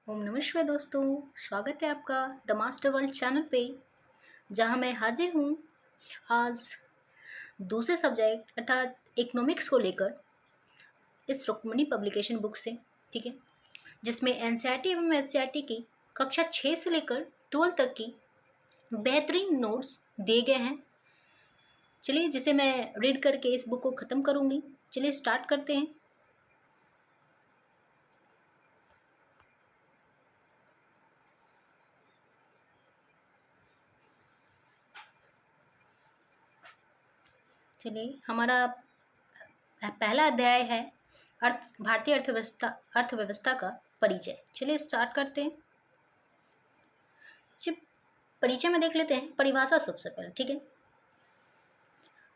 ओम नमः शिवाय दोस्तों, स्वागत है आपका द मास्टर वर्ल्ड चैनल पे, जहां मैं हाजिर हूं आज दूसरे सब्जेक्ट अर्थात इकोनॉमिक्स को लेकर इस रुक्मिणी पब्लिकेशन बुक से। ठीक है, जिसमें एनसीईआरटी एवं एससीईआरटी की कक्षा 6 से लेकर 12 तक की बेहतरीन नोट्स दिए गए हैं। चलिए, जिसे मैं रीड करके इस बुक को ख़त्म करूँगी। चलिए स्टार्ट करते हैं। चलिए, हमारा पहला अध्याय है भारतीय अर्थव्यवस्था का परिचय। चलिए स्टार्ट करते हैं। परिचय में देख लेते हैं परिभाषा सबसे पहले। ठीक है,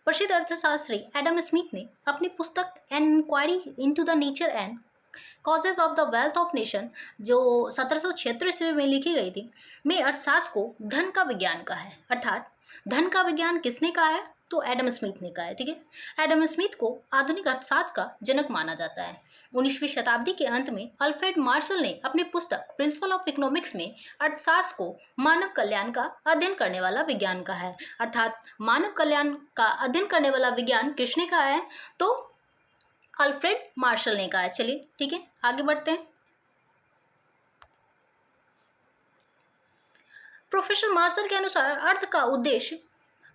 प्रसिद्ध अर्थशास्त्री एडम स्मिथ ने अपनी पुस्तक an inquiry into the nature and causes of the wealth of nation, जो 1776 ईस्वी में लिखी गई थी, में अर्थशास्त्र को धन का विज्ञान कहा है। अर्थात धन का विज्ञान किसने कहा है? तो एडम स्मिथ ने कहा है। ठीक है, एडम स्मिथ को आधुनिक अर्थशास्त्र का जनक माना जाता है। 19वीं शताब्दी के अंत में अल्फ्रेड मार्शल ने अपनी पुस्तक प्रिंसिपल ऑफ इकोनॉमिक्स में अर्थशास्त्र को मानव कल्याण का अध्ययन करने वाला विज्ञान कहा है। अर्थात मानव कल्याण का अध्ययन करने वाला विज्ञान किसने कहा है? तो अल्फ्रेड मार्शल ने कहा है। चलिए ठीक है, आगे बढ़ते हैं। प्रोफेसर मार्शल के अनुसार अर्थ का उद्देश्य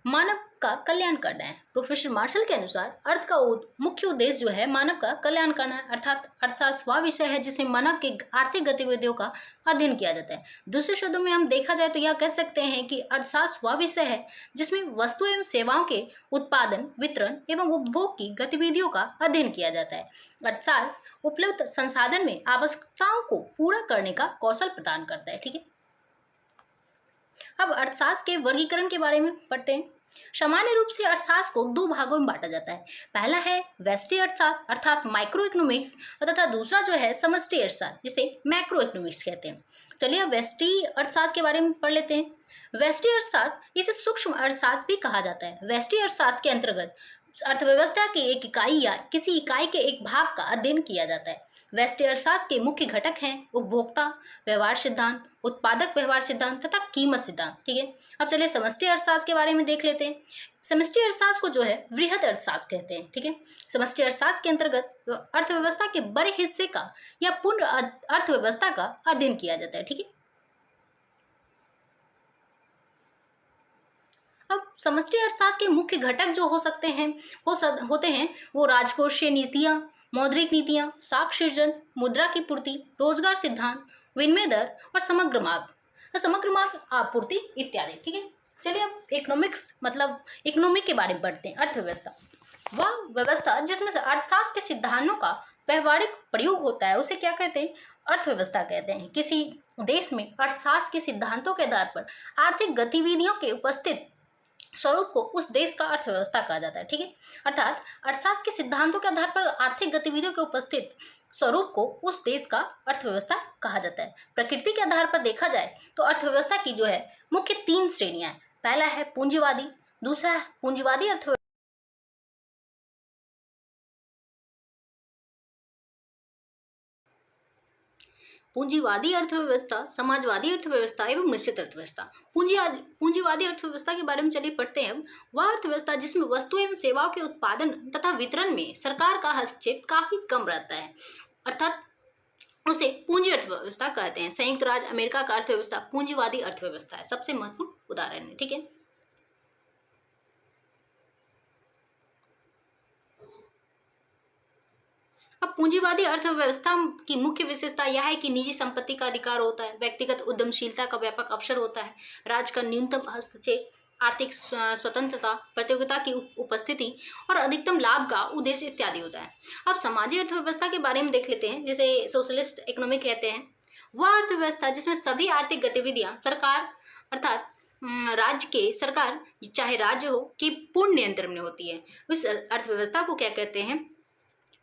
मानव का कल्याण करना है। प्रोफेसर मार्शल के अनुसार अर्थ का मुख्य उद्देश्य जो है मानव का कल्याण करना है। अर्थात अर्थशास्त्र वह विषय है जिसमें मानव के आर्थिक गतिविधियों का अध्ययन किया जाता है। दूसरे शब्दों में हम देखा जाए तो यह कह सकते हैं कि अर्थशास्त्र वह विषय है जिसमें वस्तु एवं सेवाओं के उत्पादन, वितरण एवं उपभोग की गतिविधियों का अध्ययन किया जाता है। अर्थशास्त्र उपलब्ध संसाधन में आवश्यकताओं को पूरा करने का कौशल प्रदान करता है। ठीक है, अब अर्थशास्त्र के वर्गीकरण के बारे में पढ़ते हैं। सामान्य रूप से अर्थशास्त्र को दो भागों में बांटा जाता है। पहला है व्यष्टि अर्थशास्त्र अर्थात माइक्रो इकोनॉमिक्स, तथा दूसरा जो है समष्टि अर्थशास्त्र, जिसे मैक्रो इकोनॉमिक्स कहते हैं। चलिए अब व्यष्टि अर्थशास्त्र के बारे में पढ़ लेते हैं। व्यष्टि अर्थशास्त्र, इसे सूक्ष्म अर्थशास्त्र भी कहा जाता है। व्यष्टि अर्थशास्त्र के अंतर्गत अर्थव्यवस्था की एक इकाई या किसी इकाई के एक भाग का अध्ययन किया जाता है। व्यष्टि अर्थशास्त्र के मुख्य घटक हैं उपभोक्ता व्यवहार सिद्धांत, उत्पादक व्यवहार सिद्धांत तथा कीमत सिद्धांत। ठीक है, अब चलिए समष्टि अर्थशास्त्र के बारे में देख लेते हैं। समष्टि अर्थशास्त्र को जो है वृहद अर्थशास्त्र कहते हैं। ठीक है, समष्टि अर्थशास्त्र के अंतर्गत अर्थव्यवस्था के बड़े हिस्से का या पूर्ण अर्थव्यवस्था का अध्ययन किया जाता है। ठीक है, अब समष्टि अर्थशास्त्र के मुख्य घटक जो हो सकते हैं होते हैं वो राजकोषीय नीतियां, मौद्रिक नीतियां, साख सृजन, मुद्रा की पूर्ति, रोजगार सिद्धांत, विनिमय दर और समग्र मांग आपूर्ति इत्यादि। ठीक है, चलिए अब इकोनॉमिक्स मतलब इकोनॉमिक के बारे में पढ़ते हैं। अर्थव्यवस्था वह व्यवस्था जिसमें से अर्थशास्त्र के सिद्धांतों का व्यवहारिक प्रयोग होता है, उसे क्या कहते हैं? अर्थव्यवस्था कहते हैं। किसी देश में अर्थशास्त्र के सिद्धांतों के आधार पर आर्थिक गतिविधियों के उपस्थित स्वरूप को उस देश का अर्थव्यवस्था कहा जाता है। ठीक है, अर्थात अर्थशास्त्र के सिद्धांतों के आधार पर आर्थिक गतिविधियों के उपस्थित स्वरूप को उस देश का अर्थव्यवस्था कहा जाता है। प्रकृति के आधार पर देखा जाए तो अर्थव्यवस्था की जो है मुख्य 3 श्रेणियां हैं। पहला है पूंजीवादी, दूसरा है पूंजीवादी अर्थव्यवस्था, पूंजीवादी अर्थव्यवस्था, समाजवादी अर्थव्यवस्था एवं मिश्रित अर्थव्यवस्था। पूंजीवादी अर्थव्यवस्था के बारे में चलिए पढ़ते हैं। वह अर्थव्यवस्था जिसमें वस्तु एवं सेवाओं के उत्पादन तथा वितरण में सरकार का हस्तक्षेप काफी कम रहता है, अर्थात उसे पूंजी अर्थव्यवस्था कहते हैं। संयुक्त राज्य अमेरिका का अर्थव्यवस्था पूंजीवादी अर्थव्यवस्था है, सबसे महत्वपूर्ण उदाहरण है। ठीक है, अब पूंजीवादी अर्थव्यवस्था की मुख्य विशेषता यह है कि निजी संपत्ति का अधिकार होता है, व्यक्तिगत उद्यमशीलता का व्यापक अवसर होता है, राज्य का न्यूनतम हस्तक्षेप, आर्थिक स्वतंत्रता, प्रतियोगिता की उपस्थिति और अधिकतम लाभ का उद्देश्य इत्यादि होता है। अब सामाजिक अर्थव्यवस्था के बारे में देख लेते हैं, जिसे सोशलिस्ट इकोनॉमिक कहते हैं। वह अर्थव्यवस्था जिसमें सभी आर्थिक गतिविधियां सरकार अर्थात राज्य के सरकार चाहे राज्य हो कि पूर्ण नियंत्रण में होती है, उस अर्थव्यवस्था को क्या कहते हैं?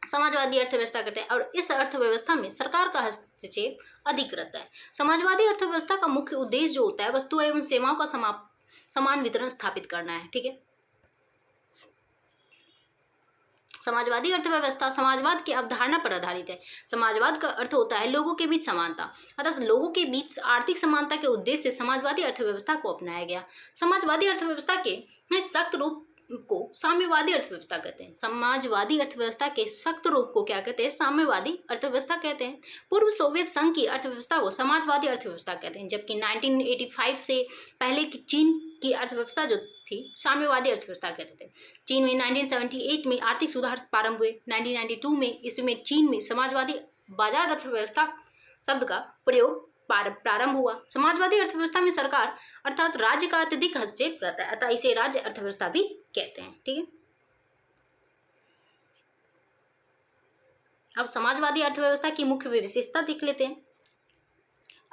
समाजवादी अर्थव्यवस्था कहते हैं। और इस अर्थव्यवस्था में सरकार का हस्तक्षेप अधिक रहता है। समाजवादी अर्थव्यवस्था का मुख्य उद्देश्य जो होता है वस्तु एवं सेवाओं का समान वितरण स्थापित करना है। ठीक है, समाजवादी अर्थव्यवस्था समाजवाद की अवधारणा पर आधारित है। समाजवाद का अर्थ होता है लोगों के बीच समानता, अतः लोगों के बीच आर्थिक समानता के उद्देश्य से समाजवादी अर्थव्यवस्था को अपनाया गया। समाजवादी अर्थव्यवस्था के सख्त रूप को साम्यवादी अर्थव्यवस्था कहते हैं। समाजवादी अर्थव्यवस्था के सख्त रूप को क्या कहते हैं? साम्यवादी अर्थव्यवस्था कहते हैं। पूर्व सोवियत संघ की अर्थव्यवस्था को समाजवादी अर्थव्यवस्था कहते हैं, जबकि 1985 से पहले की चीन की अर्थव्यवस्था जो थी साम्यवादी अर्थव्यवस्था कहते थे। चीन में 1978 में आर्थिक सुधार प्रारंभ हुए। 1992 में इसमें चीन में समाजवादी बाजार अर्थव्यवस्था शब्द का प्रयोग प्रारंभ हुआ। समाजवादी अर्थव्यवस्था में सरकार अर्थात राज्य का अत्यधिक हस्तक्षेप रहता है, अतः इसे राज्य अर्थव्यवस्था भी कहते हैं। ठीक है, अब समाजवादी अर्थव्यवस्था की मुख्य विशेषता देख लेते हैं।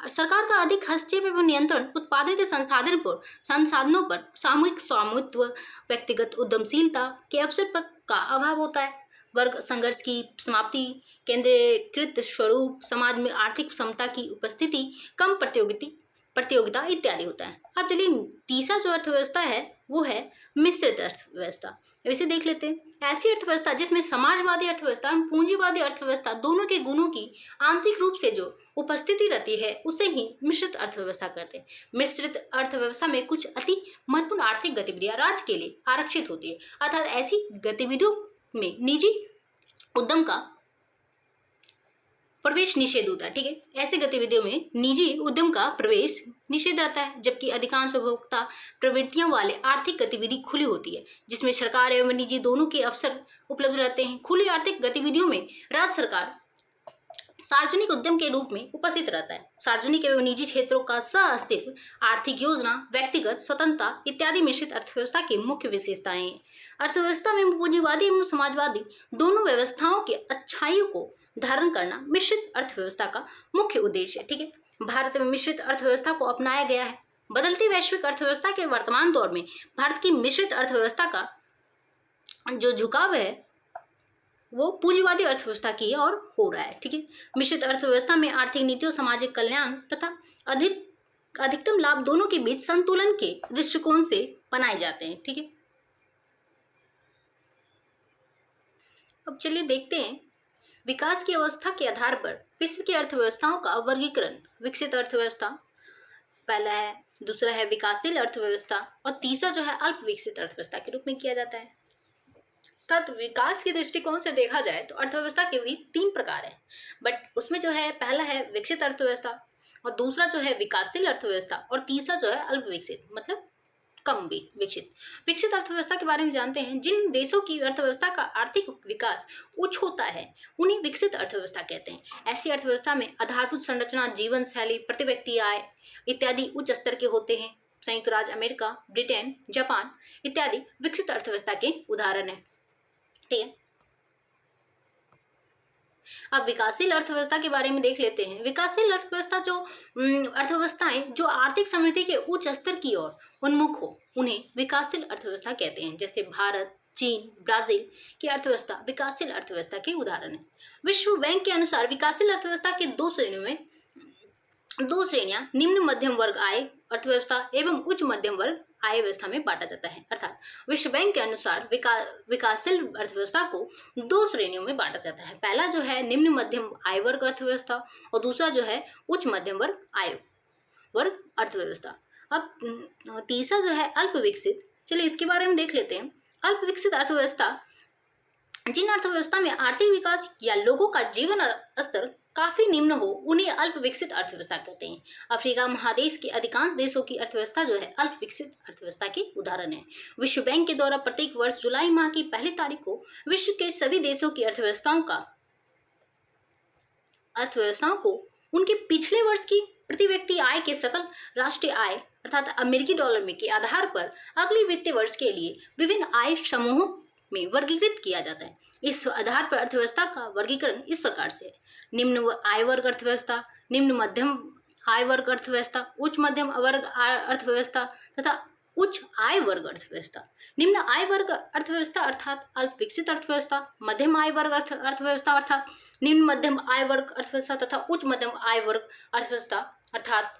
सरकार का अधिक हस्तक्षेप एवं नियंत्रण, उत्पादन के संसाधनों पर सामूहिक स्वामित्व, व्यक्तिगत उद्यमशीलता के अवसर पर का अभाव होता है, वर्ग संघर्ष की समाप्ति, केंद्रीकृत स्वरूप, समाज में आर्थिक समता की उपस्थिति, कम प्रतियोगिता इत्यादि होता है। अब चलिए तीसरा जो अर्थव्यवस्था है वो है मिश्रित अर्थव्यवस्था। इसे देख लेते हैं। ऐसी अर्थव्यवस्था जिसमें समाजवादी अर्थव्यवस्था एवं पूंजीवादी अर्थव्यवस्था दोनों के गुणों की आंशिक रूप से जो उपस्थिति रहती है उसे ही मिश्रित अर्थव्यवस्था कहते हैं। मिश्रित अर्थव्यवस्था में कुछ अति महत्वपूर्ण आर्थिक गतिविधियां राज्य के लिए आरक्षित होती है, अर्थात ऐसी गतिविधियों में निजी उद्यम का प्रवेश निषेध होता है। ठीक है, ऐसी गतिविधियों में निजी उद्यम का प्रवेश निषेध रहता है, जबकि अधिकांश उपभोक्ता प्रवृत्तियों वाले आर्थिक गतिविधि खुली होती है, जिसमें सरकार एवं निजी दोनों के अवसर उपलब्ध रहते हैं। खुली आर्थिक गतिविधियों में राज्य सरकार सार्वजनिक उद्यम के रूप में उपस्थित रहता है। सार्वजनिक एवं निजी क्षेत्रों का सह अस्तित्व, आर्थिक योजना, व्यक्तिगत स्वतंत्रता इत्यादि मिश्रित अर्थव्यवस्था की मुख्य विशेषताएं हैं। अर्थव्यवस्था में पूंजीवादी एवं समाजवादी दोनों व्यवस्थाओं के अच्छाइयों को धारण करना मिश्रित अर्थव्यवस्था का मुख्य उद्देश्य है। ठीक है, भारत में मिश्रित अर्थव्यवस्था को अपनाया गया है। बदलती वैश्विक अर्थव्यवस्था के वर्तमान दौर में भारत की मिश्रित अर्थव्यवस्था का जो झुकाव है वो पूंजीवादी अर्थव्यवस्था की ओर हो रहा है। ठीक है, मिश्रित अर्थव्यवस्था में आर्थिक नीतियों, सामाजिक कल्याण तथा अधिकतम लाभ दोनों के बीच संतुलन के दृष्टिकोण से बनाए जाते हैं। ठीक है, अब चलिए देखते हैं विकास की अवस्था के आधार पर विश्व की अर्थव्यवस्थाओं का वर्गीकरण। विकसित अर्थव्यवस्था पहला है, दूसरा है विकासशील अर्थव्यवस्था और तीसरा जो है अल्प विकसित अर्थव्यवस्था के रूप में किया जाता है। तब विकास के दृष्टिकोण से देखा जाए तो अर्थव्यवस्था के भी 3 प्रकार है, बट उसमें जो है पहला है विकसित अर्थव्यवस्था और दूसरा जो है विकासशील अर्थव्यवस्था और तीसरा जो है अल्प विकसित मतलब कम विकसित। विकसित अर्थव्यवस्था के बारे में जानते हैं। जिन देशों की अर्थव्यवस्था का आर्थिक विकास उच्च होता है उन्हें विकसित अर्थव्यवस्था कहते हैं। ऐसी अर्थव्यवस्था में आधारभूत संरचना, जीवन शैली, प्रति व्यक्ति आय इत्यादि उच्च स्तर के होते हैं। संयुक्त राज्य अमेरिका, ब्रिटेन, जापान इत्यादि विकसित अर्थव्यवस्था के उदाहरण है। ठीक है, अब विकासशील अर्थव्यवस्था के बारे में देख लेते हैं। विकासशील अर्थव्यवस्था जो अर्थव्यवस्थाएं जो आर्थिक समृद्धि के उच्च स्तर की ओर उन्मुख हो उन्हें विकासशील अर्थव्यवस्था कहते हैं। जैसे भारत, चीन, ब्राजील की अर्थव्यवस्था विकासशील अर्थव्यवस्था के उदाहरण है। विश्व बैंक के अनुसार विकासशील अर्थव्यवस्था के दो श्रेणियां निम्न मध्यम वर्ग आय अर्थव्यवस्था एवं उच्च मध्यम वर्ग आय व्यवस्था में बांटा जाता है। अर्थात विश्व बैंक के अनुसार विकासशील अर्थव्यवस्था को 2 श्रेणियों में बांटा जाता है। पहला जो है निम्न मध्यम आय वर्ग अर्थव्यवस्था और दूसरा जो है उच्च मध्यम वर्ग आय वर्ग अर्थव्यवस्था। अब तीसरा जो है अल्प विकसित, चलिए इसके बारे में देख लेते हैं। अल्प विकसित अर्थव्यवस्था जिन अर्थव्यवस्था में आर्थिक विकास या लोगों का जीवन स्तर काफी निम्न हो उन्हें अल्प विकसित अर्थव्यवस्था कहते हैं। अफ्रीका महादेश के अधिकांश देशों की अर्थव्यवस्था जो है अल्प विकसित अर्थव्यवस्था के उदाहरण है। विश्व बैंक के द्वारा प्रत्येक वर्ष जुलाई माह की पहली तारीख को विश्व के सभी देशों की अर्थव्यवस्थाओं को उनके पिछले वर्ष की प्रति व्यक्ति आय के सकल राष्ट्रीय आय अर्थात अमेरिकी डॉलर में के आधार पर अगले वित्तीय वर्ष के लिए विभिन्न आय समूहों में वर्गीकृत किया जाता है। इस आधार पर अर्थव्यवस्था का वर्गीकरण इस प्रकार से है। निम्न आय वर्ग अर्थव्यवस्था, निम्न मध्यम आय वर्ग अर्थव्यवस्था, उच्च मध्यम वर्ग अर्थव्यवस्था तथा उच्च आय वर्ग अर्थव्यवस्था। निम्न आय वर्ग अर्थव्यवस्था अर्थात अल्प विकसित अर्थव्यवस्था, मध्यम आय वर्ग अर्थव्यवस्था अर्थात निम्न मध्यम आय वर्ग अर्थव्यवस्था तथा उच्च मध्यम आय वर्ग अर्थव्यवस्था अर्थात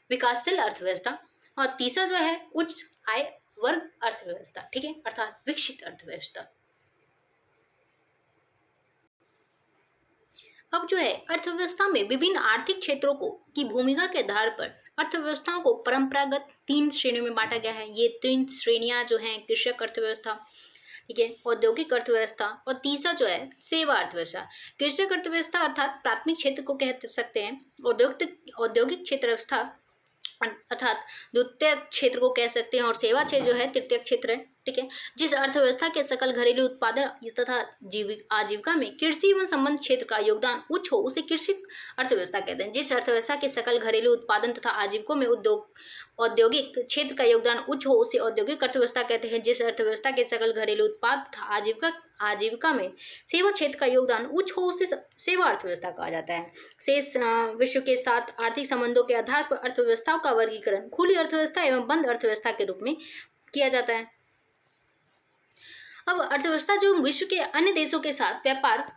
विकासशील अर्थव्यवस्था और तीसरा जो है उच्च आय वर्ग अर्थव्यवस्था। ठीक है, अर्थात विकसित अर्थव्यवस्था। अब जो है अर्थव्यवस्था में विभिन्न आर्थिक क्षेत्रों को की भूमिका के आधार पर अर्थव्यवस्थाओं को परंपरागत 3 श्रेणियों में बांटा गया है। ये 3 श्रेणियां जो हैं कृषक अर्थव्यवस्था, ठीक है, औद्योगिक अर्थव्यवस्था और तीसरा जो है सेवा अर्थव्यवस्था। कृषक अर्थव्यवस्था अर्थात प्राथमिक क्षेत्र को कह सकते हैं। औद्योगिक औद्योगिक क्षेत्र व्यवस्था अर्थात द्वितीय क्षेत्र को कह सकते हैं और सेवा क्षेत्र जो है तृतीय क्षेत्र है, ठीक है। जिस अर्थव्यवस्था के सकल घरेलू उत्पादन तथा आजीविका में कृषि एवं संबंध क्षेत्र का योगदान उच्च हो उसे कृषि अर्थव्यवस्था कहते हैं। जिस अर्थव्यवस्था के सकल घरेलू उत्पादन तथा आजीविका में औद्योगिक क्षेत्र का योगदान उच्च हो उसे औद्योगिक अर्थव्यवस्था कहते हैं। जिस अर्थव्यवस्था के सकल घरेलू उत्पाद तथा आजीविका में सेवा क्षेत्र का योगदान उच्च हो उसे सेवा अर्थव्यवस्था कहा जाता है। शेष विश्व के साथ आर्थिक संबंधों के आधार पर अर्थव्यवस्थाओं का वर्गीकरण खुली अर्थव्यवस्था एवं बंद अर्थव्यवस्था के रूप में किया जाता है। अब अर्थव्यवस्था जो विश्व के अन्य देशों के साथ व्यापार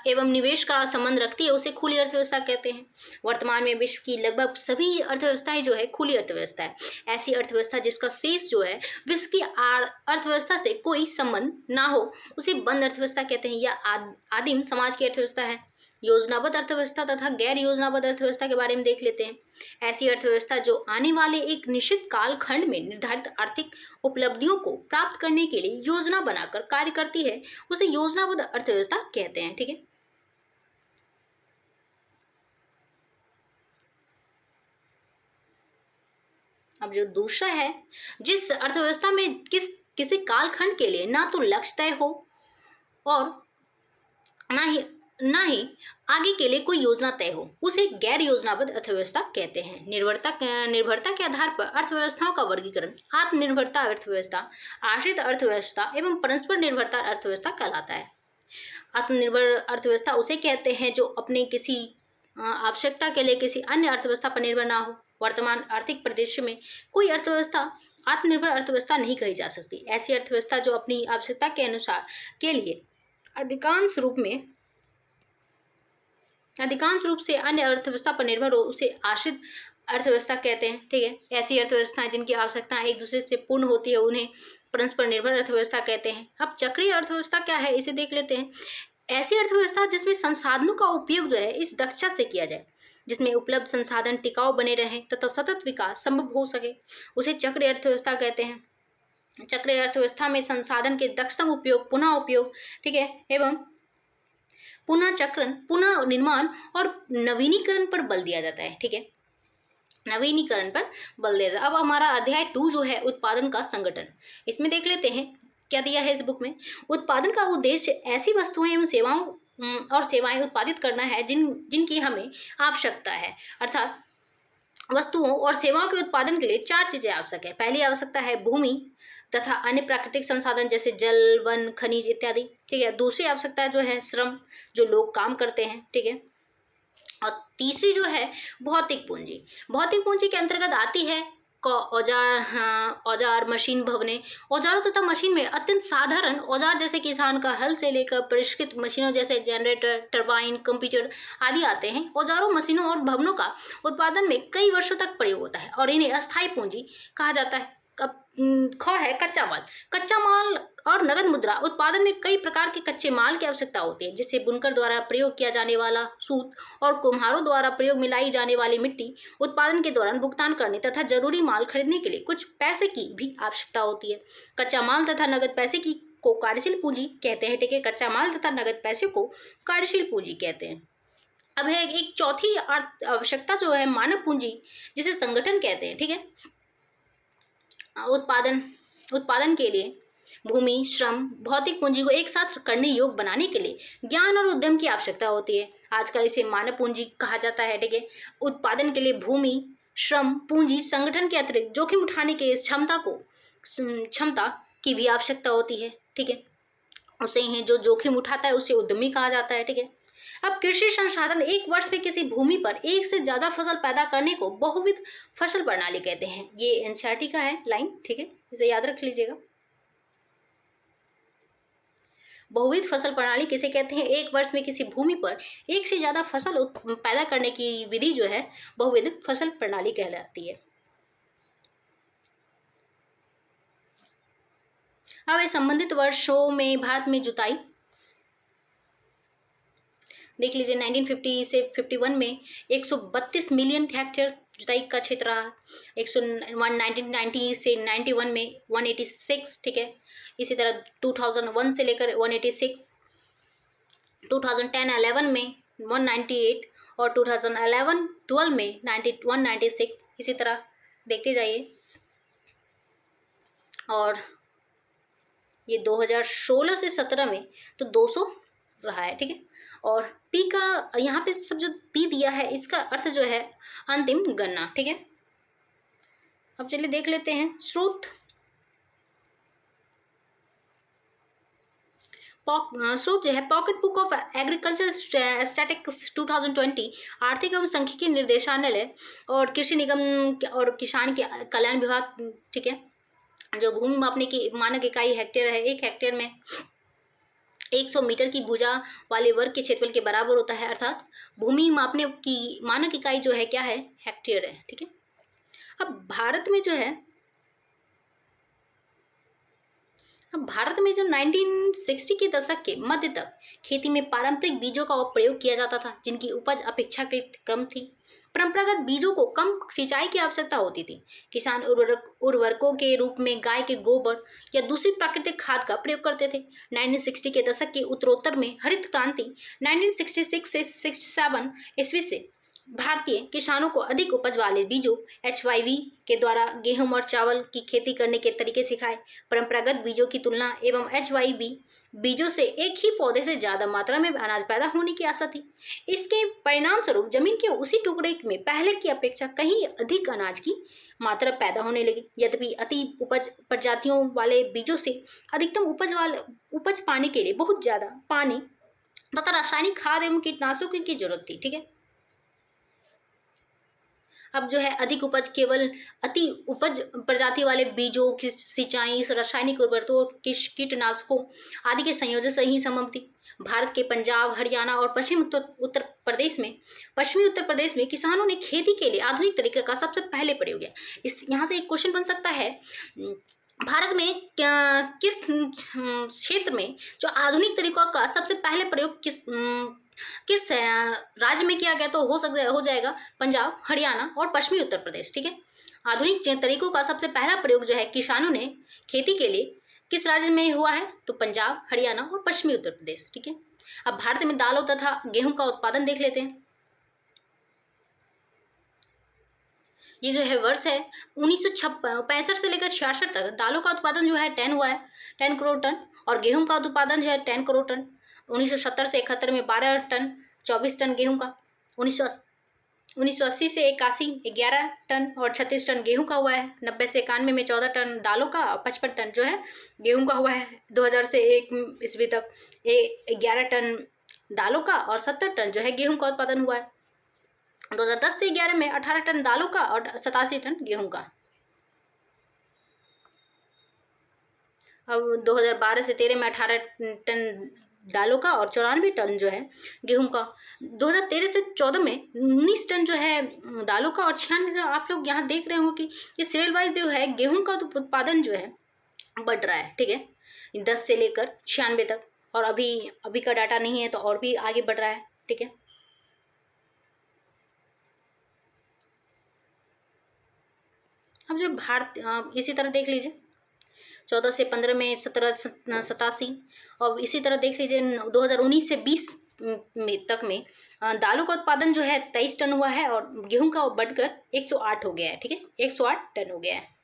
एवं निवेश का संबंध रखती है उसे खुली अर्थव्यवस्था कहते हैं। वर्तमान में विश्व की लगभग सभी अर्थव्यवस्थाएं जो है खुली अर्थव्यवस्था है। ऐसी अर्थव्यवस्था जिसका शेष जो है विश्व की अर्थव्यवस्था से कोई संबंध ना हो उसे बंद अर्थव्यवस्था कहते हैं या आदिम समाज की अर्थव्यवस्था है। योजनाबद्ध अर्थव्यवस्था तथा गैर योजनाबद्ध अर्थव्यवस्था के बारे में देख लेते हैं। ऐसी अर्थव्यवस्था जो आने वाले एक निश्चित कालखंड में निर्धारित आर्थिक उपलब्धियों को प्राप्त करने के लिए योजना बनाकर कार्य करती है उसे योजनाबद्ध अर्थव्यवस्था कहते हैं, ठीक है। अब जो दूसरा है, जिस अर्थव्यवस्था में किसी कालखंड के लिए ना तो लक्ष्य तय हो और ना ही आगे के लिए कोई योजना तय हो उसे गैर योजनाबद्ध अर्थव्यवस्था कहते हैं। निर्भरता के आधार पर अर्थव्यवस्थाओं का वर्गीकरण आत्मनिर्भरता अर्थव्यवस्था, आश्रित अर्थव्यवस्था एवं परस्पर निर्भरता अर्थव्यवस्था कहलाता है। आत्मनिर्भर अर्थव्यवस्था उसे कहते हैं जो अपने किसी आवश्यकता के लिए किसी अन्य अर्थव्यवस्था पर निर्भर ना हो। वर्तमान आर्थिक परिदृश्य में कोई अर्थव्यवस्था आत्मनिर्भर अर्थव्यवस्था नहीं कही जा सकती। ऐसी अर्थव्यवस्था जो अपनी आवश्यकता के अनुसार के लिए अधिकांश रूप से अन्य अर्थव्यवस्था पर निर्भर हो उसे आश्रित अर्थव्यवस्था कहते हैं, ठीक है। ऐसी अर्थव्यवस्थाएं जिनकी आवश्यकताएं एक दूसरे से पूर्ण होती है उन्हें परस्पर निर्भर अर्थव्यवस्था कहते हैं। अब चक्रीय अर्थव्यवस्था क्या है इसे देख लेते हैं। ऐसी अर्थव्यवस्था जिसमें संसाधनों का उपयोग जो है इस दक्षता से किया जाए जिसमें उपलब्ध संसाधन टिकाऊ बने रहें तथा सतत विकास संभव हो सके उसे चक्रीय अर्थव्यवस्था कहते हैं। चक्रीय अर्थव्यवस्था में संसाधन के दक्षम उपयोग, पुनः उपयोग, ठीक है, एवं पुनः चक्रण, पुनः निर्माण और नवीनीकरण पर बल दिया जाता है, ठीक है, नवीनीकरण पर बल दिया जाता है। अब हमारा अध्याय 2 जो है उत्पादन का संगठन, इसमें देख लेते हैं क्या दिया है इस बुक में। उत्पादन का उद्देश्य ऐसी वस्तुएं एवं सेवाएं उत्पादित करना है जिनकी हमें आवश्यकता है। अर्थात वस्तुओं और सेवाओं के उत्पादन के लिए 4 चीजें आवश्यक है। पहली आवश्यकता है भूमि तथा अन्य प्राकृतिक संसाधन जैसे जल, वन, खनिज इत्यादि, ठीक है। दूसरी आवश्यकता जो है श्रम, जो लोग काम करते हैं, ठीक है। और तीसरी जो है भौतिक पूंजी। भौतिक पूंजी के अंतर्गत आती है औजार, मशीन, भवने। औजारों तथा मशीन में अत्यंत साधारण औजार जैसे किसान का हल से लेकर परिष्कृत मशीनों जैसे जनरेटर, टरबाइन, कंप्यूटर आदि आते हैं। औजारों, मशीनों और भवनों का उत्पादन में कई वर्षों तक प्रयोग होता है और इन्हें अस्थायी पूंजी कहा जाता है। ख है कच्चा माल। कच्चा माल और नगद मुद्रा। उत्पादन में कई प्रकार के कच्चे माल की आवश्यकता होती है जिससे बुनकर द्वारा प्रयोग किया जाने वाला सूत और कुम्हारों द्वारा प्रयोग में लाई जाने वाली मिट्टी उत्पादन के दौरान भुगतान करने तथा जरूरी माल खरीदने के लिए कुछ पैसे की भी आवश्यकता होती है। कच्चा माल तथा नगद पैसे को कार्यशील पूंजी कहते हैं, ठीक है। कच्चा माल तथा नगद पैसे को कार्यशील पूंजी कहते हैं। अब है एक चौथी आवश्यकता जो है मानव पूंजी, जिसे संगठन कहते हैं, ठीक है। उत्पादन के लिए भूमि, श्रम, भौतिक पूंजी को एक साथ करने योग्य बनाने के लिए ज्ञान और उद्यम की आवश्यकता होती है। आजकल इसे मानव पूंजी कहा जाता है, ठीक है। उत्पादन के लिए भूमि, श्रम, पूंजी, संगठन के अतिरिक्त जोखिम उठाने के क्षमता की भी आवश्यकता होती है, ठीक है। उसे ही जो जोखिम उठाता है उसे उद्यमी कहा जाता है, ठीक है। अब कृषि संसाधन एक वर्ष में किसी भूमि पर एक से ज्यादा फसल पैदा करने को बहुविध फसल प्रणाली कहते हैं। ये एनसीईआरटी का है लाइन, ठीक है, इसे याद रख लीजिएगा। बहुविध फसल प्रणाली किसे कहते हैं? एक वर्ष में किसी भूमि पर एक से ज्यादा फसल पैदा करने की विधि जो है बहुविध फसल प्रणाली कहलाती है। अब संबंधित वर्षों में भारत में जुताई देख लीजिए 1950 से 51 में 132 मिलियन हेक्टेयर जुताई का क्षेत्र रहा। 1990 से 91 में 186, ठीक है। इसी तरह 2001 से लेकर 186, 2010-11 में 198 और 2011-12 में 196, इसी तरह देखते जाइए। और ये 2016 से 17 में तो 200 रहा है, ठीक है। और पी का यहाँ पे सब जो पी दिया है इसका अर्थ जो है अंतिम गणना, ठीक है। अब चलिए देख लेते हैं स्रोत। स्रोत जो है pocket book of agriculture statistics 2020, आर्थिक एवं सांख्यिकी निर्देशालय और कृषि निगम और किसान के कल्याण विभाग, ठीक है। जो भूमि मापने की मानक इकाई हेक्टेयर है, 1 हेक्टेयर में 100 मीटर की भुजा वाले वर्ग के क्षेत्रफल के बराबर होता है, अर्थात भूमि मापने की मानक इकाई जो है क्या है, हेक्टेयर है, ठीक है। अब भारत में जो 1960 के दशक के मध्य तक खेती में पारंपरिक बीजों का प्रयोग किया जाता था, जिनकी उपज अपेक्षाकृत कम थी। परंपरागत बीजों को कम सिंचाई की आवश्यकता होती थी। किसान उर्वरकों के रूप में गाय के गोबर या दूसरी प्राकृतिक खाद का प्रयोग करते थे। 1960 के दशक के उत्तरोत्तर में हरित क्रांति 1966 से 67 ईस्वी से भारतीय किसानों को अधिक उपज वाले बीजों HYV के द्वारा गेहूं और चावल की खेती करने के तरीके सिखाए। परंपरागत बीजों की तुलना एवं HYV बीजों से एक ही पौधे से ज्यादा मात्रा में अनाज पैदा होने की आशा थी। इसके परिणाम स्वरूप जमीन के उसी टुकड़े में पहले की अपेक्षा कहीं अधिक अनाज की मात्रा पैदा होने लगी। यद्यपि अति उपज प्रजातियों वाले बीजों से अधिकतम उपज पाने के लिए बहुत ज्यादा पानी तथा रासायनिक खाद एवं कीटनाशकों की जरूरत थी, ठीक है। अब जो है अधिक उपज केवल अति उपज प्रजाति वाले बीजों की सिंचाई, रासायनिक उर्वरकों, कीटनाशकों आदि के संयोजन से ही संभव थी। भारत के पंजाब, हरियाणा और पश्चिमी उत्तर प्रदेश में किसानों ने खेती के लिए आधुनिक तरीके का सबसे पहले प्रयोग किया। इस यहाँ से एक क्वेश्चन बन सकता है, भारत में किस क्षेत्र में जो आधुनिक तरीकों का सबसे पहले प्रयोग किस राज्य में किया गया, तो हो जाएगा पंजाब, हरियाणा और पश्चिमी उत्तर प्रदेश, ठीक है। आधुनिक तरीकों का सबसे पहला प्रयोग जो है किसानों ने खेती के लिए किस राज्य में हुआ है, तो पंजाब, हरियाणा और पश्चिमी उत्तर प्रदेश, ठीक है। अब भारत में दालों तथा गेहूं का उत्पादन देख लेते हैं। ये जो है वर्ष है 1965 से लेकर 66 तक दालों का उत्पादन जो है 10 हुआ है, 10 करोड़ टन, और गेहूं का उत्पादन जो है 10 करोड़ टन। 1970 से 71 में 12 टन 24 टन गेहूं का। 1980 से 81 11 टन और 36 टन गेहूं का हुआ है। 90 से 91 में 14 टन दालों का और 55 टन जो है गेहूं का हुआ है। 2000 से 1 ईस्वी तक 11 टन दालों का और 70 टन जो है गेहूं का उत्पादन हुआ है। 2010 से 11 में 18 टन दालों का और 87 टन गेहूं का। अब 2012 से 13 में 18 टन दालों का और 94 टन जो है गेहूं का। 2013 से 14 में 19 टन जो है दालों का और 96। आप लोग यहाँ देख रहे होंगे कि ये सीरियल वाइज जो है गेहूं का उत्पादन जो है बढ़ रहा है, ठीक है, 10 से लेकर 96 तक, और अभी का डाटा नहीं है तो और भी आगे बढ़ रहा है, ठीक है। अब जो भारत इसी तरह देख लीजिए 14 से 15 में 1787, और इसी तरह देख लीजिए 2019 से 20 तक में दालों का उत्पादन जो है 23 टन हुआ है और गेहूं का बढ़कर 108 हो गया है, ठीक है, 108 टन हो गया है।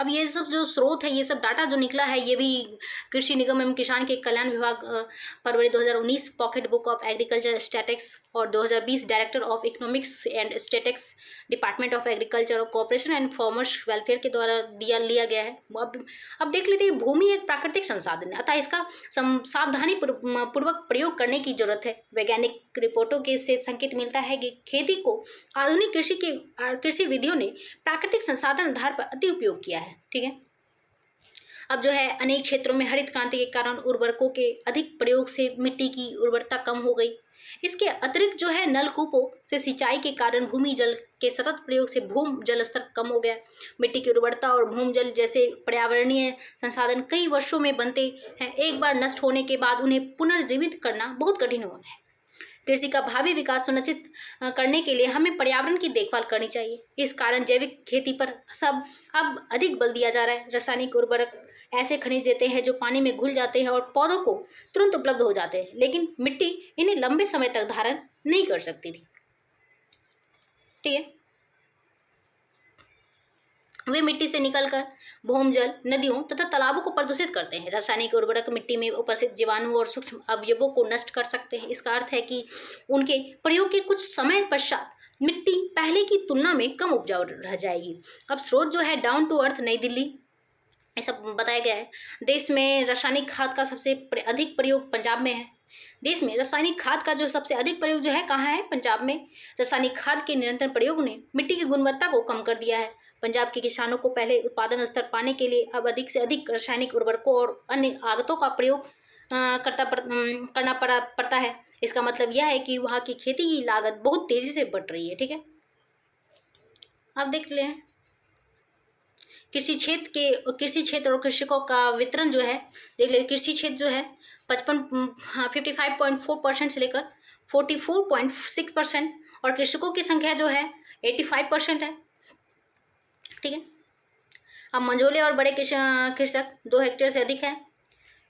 अब ये सब जो स्रोत है, ये सब डाटा जो निकला है, ये भी कृषि निगम एवं किसान के कल्याण विभाग फरवरी 2019 pocket book of agriculture statistics और 2020 director of economics and statistics department of agriculture और कोऑपरेशन एंड फार्मर्स वेलफेयर के द्वारा लिया गया है। अब देख लेते हैं, भूमि एक प्राकृतिक संसाधन है, अतः इसका सावधानी पूर्वक प्रयोग करने की जरूरत है। वैज्ञानिक रिपोर्टों के से संकेत मिलता है कि खेती को आधुनिक कृषि विधियों ने प्राकृतिक संसाधन आधार पर अति उपयोग किया है, ठीक है। अब जो है अनेक क्षेत्रों में हरित क्रांति के कारण उर्वरकों के अधिक प्रयोग से मिट्टी की उर्वरता कम हो गई। इसके अतिरिक्त जो है नलकूपों से सिंचाई के कारण भूमि जल के सतत प्रयोग से भूमि जल स्तर कम हो गया। मिट्टी की उर्वरता और भूमि जल जैसे पर्यावरणीय संसाधन कई वर्षों में बनते हैं, एक बार नष्ट होने के बाद उन्हें पुनर्जीवित करना बहुत कठिन हुआ है। कृषि का भावी विकास सुनिश्चित करने के लिए हमें पर्यावरण की देखभाल करनी चाहिए। इस कारण जैविक खेती पर सब अब अधिक बल दिया जा रहा है। रासायनिक उर्वरक ऐसे खनिज देते हैं जो पानी में घुल जाते हैं और पौधों को तुरंत उपलब्ध हो जाते हैं, लेकिन मिट्टी इन्हें लंबे समय तक धारण नहीं कर सकती थी। ठीक है, वे मिट्टी से निकलकर भूमिजल, नदियों तथा तालाबों को प्रदूषित करते हैं। रासायनिक उर्वरक मिट्टी में उपस्थित जीवाणु और सूक्ष्म अवयवों को नष्ट कर सकते हैं। इसका अर्थ है कि उनके प्रयोग के कुछ समय पश्चात मिट्टी पहले की तुलना में कम उपजाऊ रह जाएगी। अब स्रोत जो है डाउन टू अर्थ नई दिल्ली, ऐसा बताया गया है। देश में रासायनिक खाद का सबसे अधिक प्रयोग पंजाब में है। देश में रासायनिक खाद का जो सबसे अधिक प्रयोग जो है कहाँ है? पंजाब में। रासायनिक खाद के निरंतर प्रयोग ने मिट्टी की गुणवत्ता को कम कर दिया है। पंजाब के किसानों को पहले उत्पादन स्तर पाने के लिए अब अधिक से अधिक रासायनिक उर्वरकों और अन्य आगतों का प्रयोग करना पड़ता है। इसका मतलब यह है कि वहाँ की खेती की लागत बहुत तेजी से बढ़ रही है। ठीक है, अब देख लें कृषि क्षेत्र और कृषकों का वितरण जो है देख ले। कृषि क्षेत्र जो है 55.4% से लेकर 44.6% और कृषकों की संख्या जो है 85% है। ठीक है, अब मंझोले और बड़े कृषक 2 हेक्टेयर से अधिक है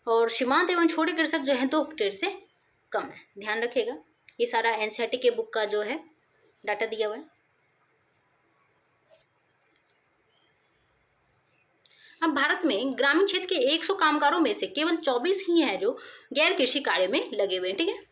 और सीमांत एवं छोटे कृषक जो है 2 हेक्टेयर से कम है। ध्यान रखिएगा, ये सारा एनसीईआरटी के बुक का जो है डाटा दिया हुआ है। अब भारत में ग्रामीण क्षेत्र के 100 कामगारों में से केवल 24 ही हैं जो गैर कृषि कार्य में लगे हुए हैं। ठीक है,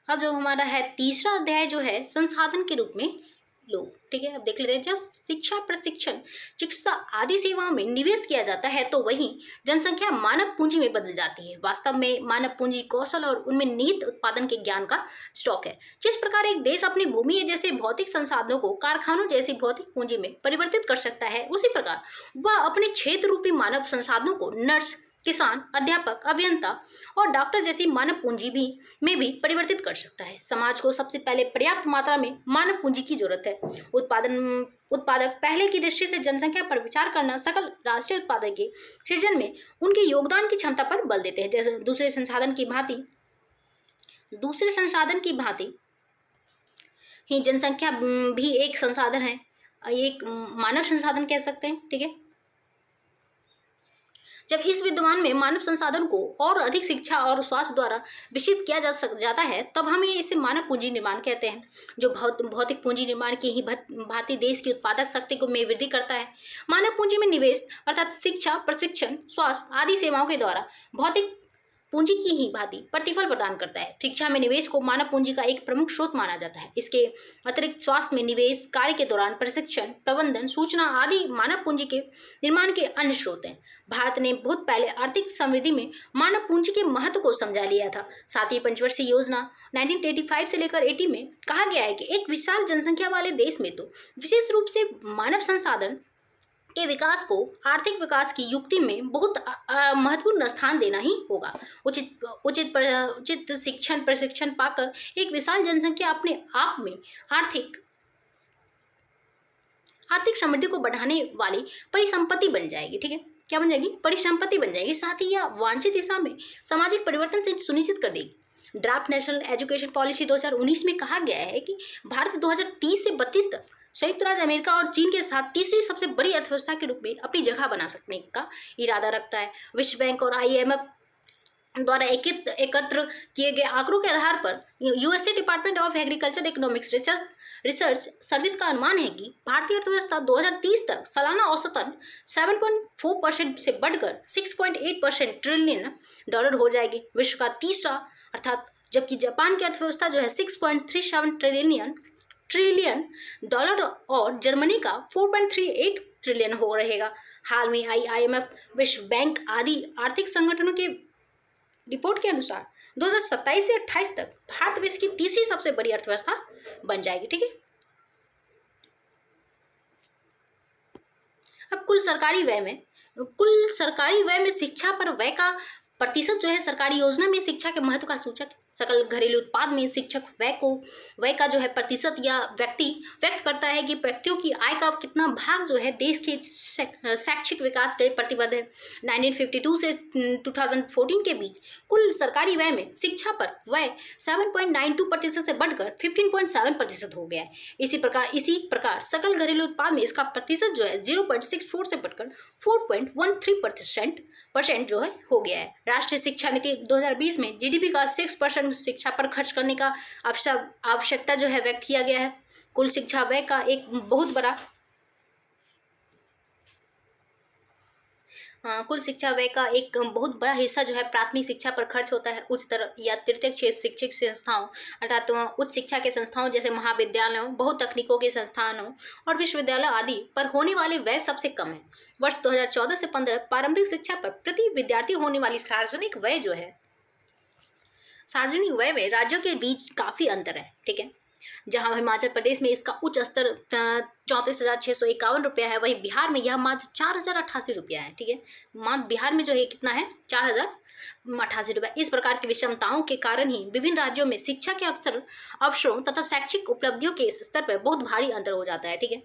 अब जो हमारा है तीसरा अध्याय जो है संसाधन के रूप में लोग। ठीक है, अब देख लेते हैं। जब शिक्षा, प्रशिक्षण, चिकित्सा आदि सेवाओं में निवेश किया जाता है तो वहीं जनसंख्या मानव पूंजी में बदल जाती है। वास्तव में मानव पूंजी कौशल और उनमें निहित उत्पादन के ज्ञान का स्टॉक है। जिस प्रकार एक देश अपनी भूमि जैसे भौतिक संसाधनों को कारखानों जैसी भौतिक पूंजी में परिवर्तित कर सकता है, उसी प्रकार वह अपने क्षेत्र रूपी मानव संसाधनों को नर्स, किसान, अध्यापक, अभियंता और डॉक्टर जैसी मानव पूंजी में भी परिवर्तित कर सकता है। समाज को सबसे पहले पर्याप्त मात्रा में मानव पूंजी की जरूरत है। उत्पादक पहले की दृष्टि से जनसंख्या पर विचार करना सकल राष्ट्रीय उत्पादन के सृजन में उनके योगदान की क्षमता पर बल देते हैं। जैसे दूसरे संसाधन की भांति ही जनसंख्या भी एक संसाधन है, एक मानव संसाधन कह सकते हैं। ठीक है, जब इस विद्वान में मानव संसाधन को और अधिक शिक्षा और स्वास्थ्य द्वारा विकसित किया जाता है तब हम इसे मानव पूंजी निर्माण कहते हैं, जो भौतिक पूंजी निर्माण की ही भांति देश की उत्पादक शक्ति को में वृद्धि करता है। मानव पूंजी में निवेश अर्थात शिक्षा, प्रशिक्षण, स्वास्थ्य आदि सेवाओं के द्वारा भौतिक पूंजी की ही भांति प्रतिफल प्रदान करता है। शिक्षा में निवेश को मानव पूंजी का एक प्रमुख स्रोत माना जाता है। इसके अतिरिक्त स्वास्थ्य में निवेश, कार्य के दौरान प्रशिक्षण, प्रबंधन, सूचना आदि मानव पूंजी के निर्माण के अन्य स्रोत हैं। भारत ने बहुत पहले आर्थिक समृद्धि में मानव पूंजी के महत्व को समझा लिया था। साथ ही पंचवर्षीय योजना 1985 से लेकर 80 में कहा गया है कि एक विशाल जनसंख्या वाले देश में तो विशेष रूप से मानव संसाधन के विकास को आर्थिक विकास की युक्ति में बहुत महत्वपूर्ण स्थान देना ही होगा। उचित शिक्षण, प्रशिक्षण पाकर एक विशाल जनसंख्या अपने आप में आर्थिक समृद्धि को बढ़ाने वाली परिसंपत्ति बन जाएगी। ठीक है, क्या बन जाएगी? परिसंपत्ति बन जाएगी। साथ ही यह वांछित दिशा में सामाजिक परिवर्तन से सुनिश्चित कर देगी। ड्राफ्ट नेशनल एजुकेशन पॉलिसी 2019 में कहा गया है कि भारत 2030 से 32 तक संयुक्त राज्य अमेरिका और चीन के साथ तीसरी सबसे बड़ी अर्थव्यवस्था के रूप में अपनी जगह बना सकने का इरादा रखता है। विश्व बैंक और IMF द्वारा एकत्र किए गए आंकड़ों के आधार पर USA department of agriculture economics research service का अनुमान है कि भारतीय अर्थव्यवस्था 2030 तक सालाना औसतन 7.4% से बढ़कर 6.8% ट्रिलियन डॉलर हो जाएगी। विश्व का तीसरा अर्थात जबकि जापान की अर्थव्यवस्था जो है 6.37 ट्रिलियन डॉलर और जर्मनी का 4.38 ट्रिलियन हो रहेगा। हाल में IMF, विश्व बैंक आदि आर्थिक संगठनों के रिपोर्ट के अनुसार 2027 से 28 तक भारत विश्व की तीसरी सबसे बड़ी अर्थव्यवस्था बन जाएगी। ठीक है, अब कुल सरकारी व्यय में कुल सरकारी व्यय में शिक्षा पर व्यय का प्रतिशत जो है सरकारी योजना में शिक्षा के महत्व का सूचक है। सकल घरेलू उत्पाद में शिक्षक व्यय का जो है प्रतिशत या व्यक्ति व्यक्त करता है कि व्यक्तियों की आय का कितना भाग जो है देश के शैक्षिक विकास के लिए प्रतिबद्ध है। 1952 से 2014 के बीच कुल सरकारी व्यय में शिक्षा पर व्यय 7.92% से बढ़कर 15.7% हो गया है। इसी प्रकार सकल घरेलू उत्पाद में इसका प्रतिशत जो है 0.64 से बढ़कर 4.13% जो है हो गया है। राष्ट्रीय शिक्षा नीति 2020 में जीडीपी का 6% शिक्षा पर खर्च करने का आवश्यकता जो है व्यक्त किया गया है। कुल शिक्षा व्यय का एक बहुत बड़ा कुल शिक्षा व्यय का एक बहुत बड़ा हिस्सा जो है प्राथमिक शिक्षा पर खर्च होता है। उच्चतर या तृतीयक शैक्षिक संस्थाओं अर्थात उच्च शिक्षा के संस्थाओं जैसे महाविद्यालयों, बहुतकनीकों के संस्थानों और विश्वविद्यालय आदि पर होने वाले व्यय सबसे कम है। वर्ष 2014 से 15 प्रारंभिक शिक्षा पर प्रति विद्यार्थी होने वाली सार्वजनिक व्यय जो है, सार्वजनिक व्यय में राज्यों के बीच काफी अंतर है। ठीक है, जहां हिमाचल प्रदेश में इसका उच्च स्तर 34,651 रुपया है, वहीं बिहार में यह मात्र 4,088 रुपया है। ठीक है, मात्र बिहार में जो है कितना है, 4,088 रुपया। इस प्रकार की विषमताओं के कारण ही विभिन्न राज्यों में शिक्षा के अवसरों तथा शैक्षिक उपलब्धियों के स्तर पर बहुत भारी अंतर हो जाता है। ठीक है,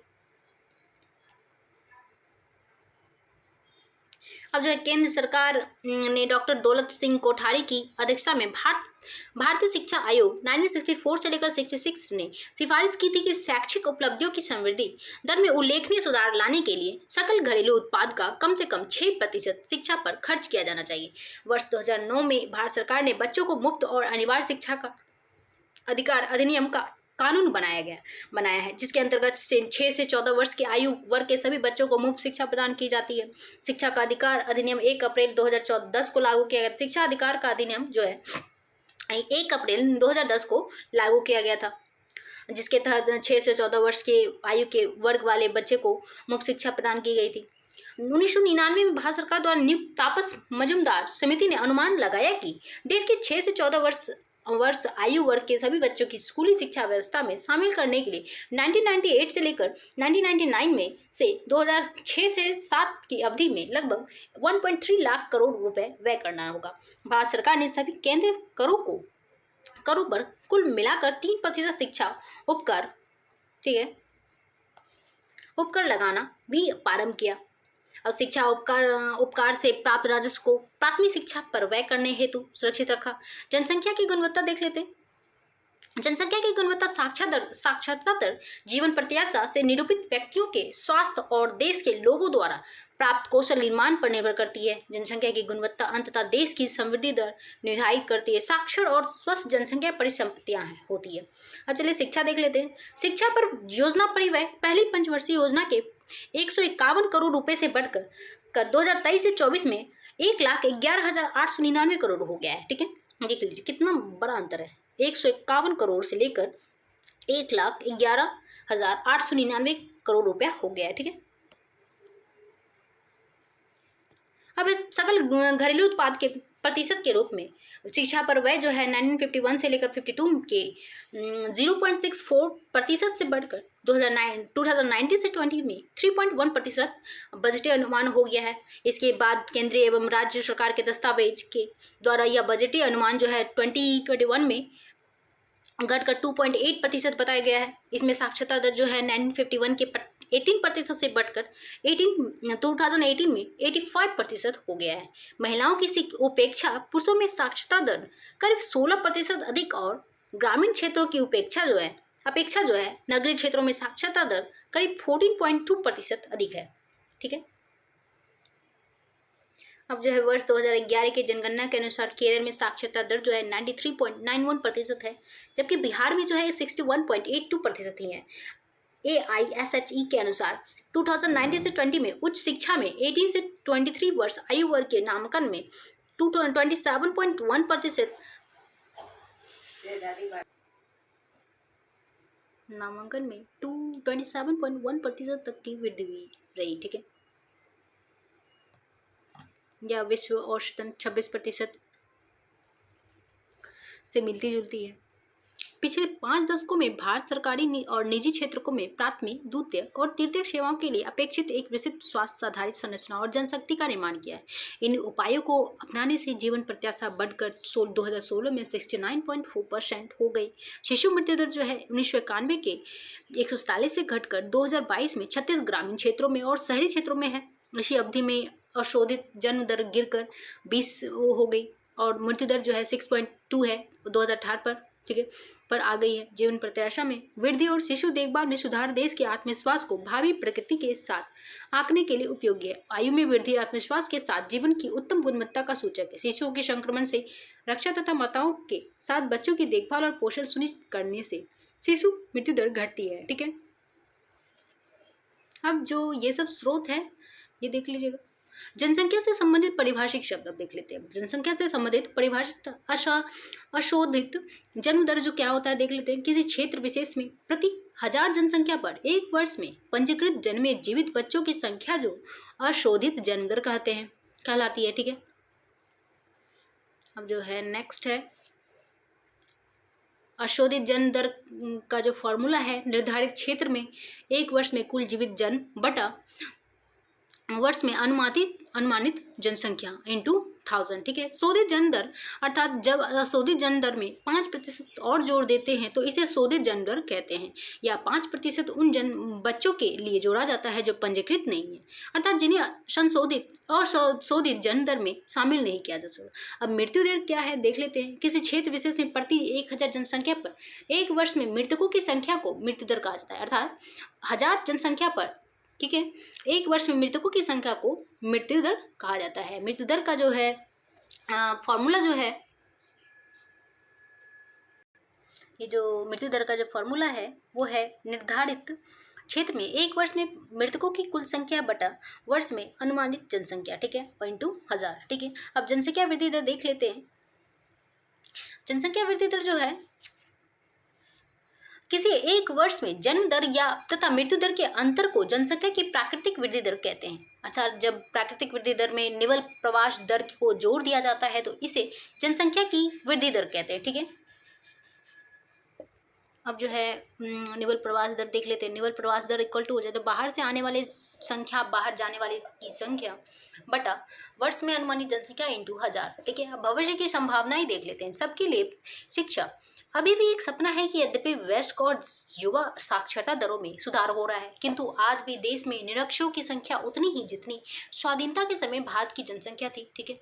अब जो है केंद्र सरकार ने डॉक्टर दौलत सिंह कोठारी की अध्यक्षता में भारतीय शिक्षा आयोग 1964 से लेकर 66 ने सिफारिश की थी कि शैक्षिक उपलब्धियों की समृद्धि दर में उल्लेखनीय सुधार लाने के लिए सकल घरेलू उत्पाद का कम से कम 6% शिक्षा पर खर्च किया जाना चाहिए। वर्ष 2009 में भारत सरकार ने बच्चों को मुफ्त और अनिवार्य शिक्षा का अधिकार अधिनियम का कानून बनाया है, जिसके अंतर्गत 6 से 14 वर्ष की आयु वर्ग के सभी बच्चों को मुफ्त शिक्षा प्रदान की जाती है। शिक्षा का अधिकार अधिनियम 1 अप्रैल 2010 को लागू किया गया। शिक्षा अधिकार का अधिनियम जो है 1 अप्रैल 2010 को लागू किया गया था, जिसके तहत 6 से 14 वर्ष के आयु के वर्ग वाले बच्चे को मुफ्त शिक्षा प्रदान की गई थी। 1999 में भारत सरकार द्वारा नियुक्त तापस मजूमदार समिति ने अनुमान लगाया कि देश के 6 से 14 वर्ष आयु वर्ग के सभी बच्चों की स्कूली शिक्षा व्यवस्था में शामिल करने के लिए 1998 से लेकर 1999 में से 2006 से 7 की अवधि में लगभग 1.3 लाख करोड़ रुपए व्यय करना होगा। भारत सरकार ने सभी केंद्रीय करों पर कुल मिलाकर 3% शिक्षा उपकर, ठीक है, उपकर लगाना भी प्रारंभ किया और शिक्षा उपकार से प्राप्त राजस्व को प्राथमिक शिक्षा पर व्यय करने हेतु सुरक्षित रखा। जनसंख्या की गुणवत्ता देख लेते हैं। जनसंख्या की गुणवत्ता साक्षरता दर, जीवन प्रत्याशा से निरूपित व्यक्तियों के स्वास्थ्य और देश के लोगों द्वारा प्राप्त कौशल निर्माण पर निर्भर करती है। जनसंख्या की गुणवत्ता अंततः देश की समृद्धि दर निर्धारित करती है। साक्षर और स्वस्थ जनसंख्या परिसंपत्तियां होती है। अब चलिए शिक्षा देख लेते हैं। शिक्षा पर योजना परिव्यय पहली पंचवर्षीय योजना के 151 करोड़ रुपए से बढ़कर 2023 से 24 में 1,11,899 करोड़ हो गया है। ठीक है, देख लीजिए कितना बड़ा अंतर है। 151 करोड़ से लेकर 1,11,899 करोड़ रुपया हो गया है। ठीक है, अब इस सकल घरेलू उत्पाद के प्रतिशत के रूप में शिक्षा पर व्यय जो है 1951 से लेकर 52 के 0.64% से बढ़कर 2019 से 20 में 3.1% बजटीय अनुमान हो गया है। इसके बाद केंद्रीय एवं राज्य सरकार के दस्तावेज के द्वारा यह बजटीय अनुमान जो है 2021 में घटकर 2.8% बताया गया है। इसमें साक्षरता दर जो है 1951 के 18% से बढ़कर 2018 में 85% हो गया है। महिलाओं की उपेक्षा पुरुषों में साक्षरता दर करीब 16% अधिक और ग्रामीण क्षेत्रों की अपेक्षा जो है नगरीय क्षेत्रों में साक्षरता दर करीब 14.2% अधिक है। ठीक है, अब जो है वर्ष 2011 की जनगणना के अनुसार केरल में साक्षरता दर जो है 93.91% है, जबकि बिहार में जो है 61.82% ही है। AISHE के अनुसार 2019 से 20 में उच्च शिक्षा में 18 से 23 वर्ष आयु वर्ग के नामांकन में 27.1% तक की वृद्धि हुई रही। ठीक है, या विश्व औसतन 26% से मिलती जुलती है। पिछले 5 दशकों में भारत सरकारी और निजी क्षेत्रों में प्राथमिक, द्वितीयक और तृतीयक सेवाओं के लिए अपेक्षित एक विस्तृत स्वास्थ्य आधारित संरचना और जनशक्ति का निर्माण किया है। इन उपायों को अपनाने से जीवन प्रत्याशा बढ़कर 2016 में 69.4% हो गई। शिशु मृत्यु दर जो है 1991 के 147 से घटकर 2022 में 36 ग्रामीण क्षेत्रों में और शहरी क्षेत्रों में है। इसी अवधि में अशोधित जन्म दर गिरकर 20 हो गई और मृत्यु दर जो है 6.2 है 2018 पर, ठीक है, पर आ गई है। जीवन प्रत्याशा में वृद्धि और शिशु देखभाल में सुधार देश के आत्मविश्वास को भावी प्रकृति के साथ आंकने के लिए उपयोगी है। आयु में वृद्धि आत्मविश्वास के साथ जीवन की उत्तम गुणवत्ता का सूचक है। शिशुओं के संक्रमण से रक्षा तथा माताओं के साथ बच्चों की देखभाल और पोषण सुनिश्चित करने से शिशु मृत्यु दर घटती है, ठीक है। अब जो ये सब स्रोत है ये देख लीजिएगा। जनसंख्या से संबंधित परिभाषित शब्द अब देख लेते हैं। जनसंख्या से संबंधित परिभाषित अशोधित जन्म दर जो क्या होता है देख लेते हैं। किसी क्षेत्र विशेष में प्रति 1000 जनसंख्या पर एक वर्ष में पंजीकृत जन्मे जीवित बच्चों की संख्या जो अशोधित जन्म दर कहलाती है, ठीक है। अब जो है नेक्स्ट है अशोधित जन्म दर का जो फॉर्मूला है, निर्धारित क्षेत्र में एक वर्ष में कुल जीवित जन्म बटा वर्ष में अनुमानित जनसंख्या इंटू 1000, ठीक है। शोधित जन्म दर अर्थात जब अशोधित जन्म दर में 5% और जोड़ देते हैं तो इसे शोधित जन्म दर कहते हैं, या 5% उन बच्चों के लिए जोड़ा जाता है जो पंजीकृत नहीं है, अर्थात जिन्हें अशोधित जन्म दर में शामिल नहीं किया जा सकता। अब मृत्यु दर क्या है देख लेते हैं। किसी क्षेत्र विशेष में प्रति 1000 जनसंख्या पर एक वर्ष में मृतकों की संख्या को मृत्यु दर कहा जाता है, अर्थात 1000 जनसंख्या पर, ठीक है, एक वर्ष में मृतकों की संख्या को मृत्यु दर कहा जाता है। मृत्यु दर का जो है फॉर्मूला जो है, ये जो मृत्यु दर का जो फॉर्मूला है वो है निर्धारित क्षेत्र में एक वर्ष में मृतकों की कुल संख्या बटा वर्ष में अनुमानित जनसंख्या, ठीक है, 0.1000, ठीक है। अब जनसंख्या वृद्धि दर देख लेते हैं। जनसंख्या वृद्धि दर जो है किसी एक वर्ष में जन्म दर या तथा मृत्यु दर के अंतर को जनसंख्या की प्राकृतिक वृद्धि दर कहते हैं, अर्थात जब प्राकृतिक वृद्धि दर में निवल प्रवास दर को जोड़ दिया जाता है तो इसे जनसंख्या की वृद्धि दर कहते हैं, ठीक है। अब जो है निवल प्रवास दर देख लेते हैं। निवल प्रवास दर इक्वल टू हो जाए तो बाहर से आने वाले संख्या, बाहर जाने वाले की संख्या बटा वर्ष में अनुमानित जनसंख्या इंटू 1000, ठीक है। अब भविष्य की संभावनाएं देख लेते हैं। सबके लिए शिक्षा अभी भी एक सपना है कि यद्यपि वयस्क और युवा साक्षरता दरों में सुधार हो रहा है, किंतु आज भी देश में निरक्षरों की संख्या उतनी ही जितनी स्वाधीनता के समय भारत की जनसंख्या थी, ठीक है।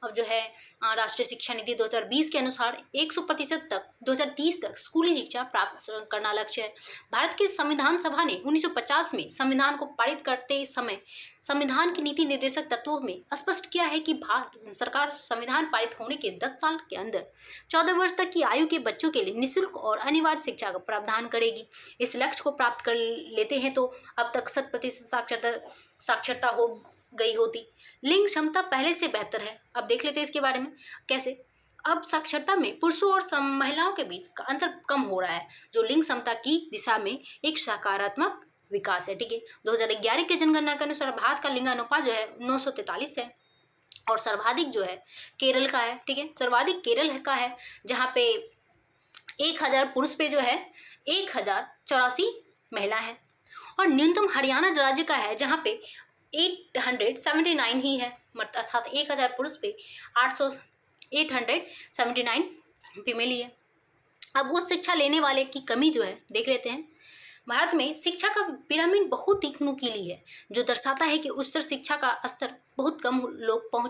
अब जो है राष्ट्रीय शिक्षा नीति 2020 के अनुसार 100% तक 2030 तक स्कूली शिक्षा प्राप्त करना लक्ष्य है। भारत की संविधान सभा ने 1950 में संविधान को पारित करते समय संविधान के नीति निर्देशक तत्वों में स्पष्ट किया है कि भारत सरकार संविधान पारित होने के 10 साल के अंदर 14 वर्ष तक की आयु के बच्चों के लिए निःशुल्क और अनिवार्य शिक्षा का प्रावधान करेगी। इस लक्ष्य को प्राप्त कर लेते हैं तो अब तक 100% साक्षरता हो गई होती। लिंग क्षमता पहले से बेहतर है। अब देख लेते हैं इसके बारे में कैसे। अब साक्षरता में पुरुषों और महिलाओं के बीच का अंतर कम हो रहा है, जो लिंग क्षमता की दिशा में एक सकारात्मक विकास है, ठीक है। 2011 के जनगणना के अनुसार भारत का लिंगानुपात जो है 943 है और सर्वाधिक जो है केरल का है, ठीक है। सर्वाधिक केरल का है जहाँ पे 1000 पुरुष पे जो है 1084 महिला है, और न्यूनतम हरियाणा राज्य का है जहाँ पे 879 ही है, अर्थात 1000 पुरुष पे 879 फीमेल ही है। अब उच्च शिक्षा लेने वाले की कमी जो है देख लेते हैं। भारत में शिक्षा का पिरामिड बहुत ही नुकीली है, जो दर्शाता है कि उच्च शिक्षा का स्तर बहुत कम लोगों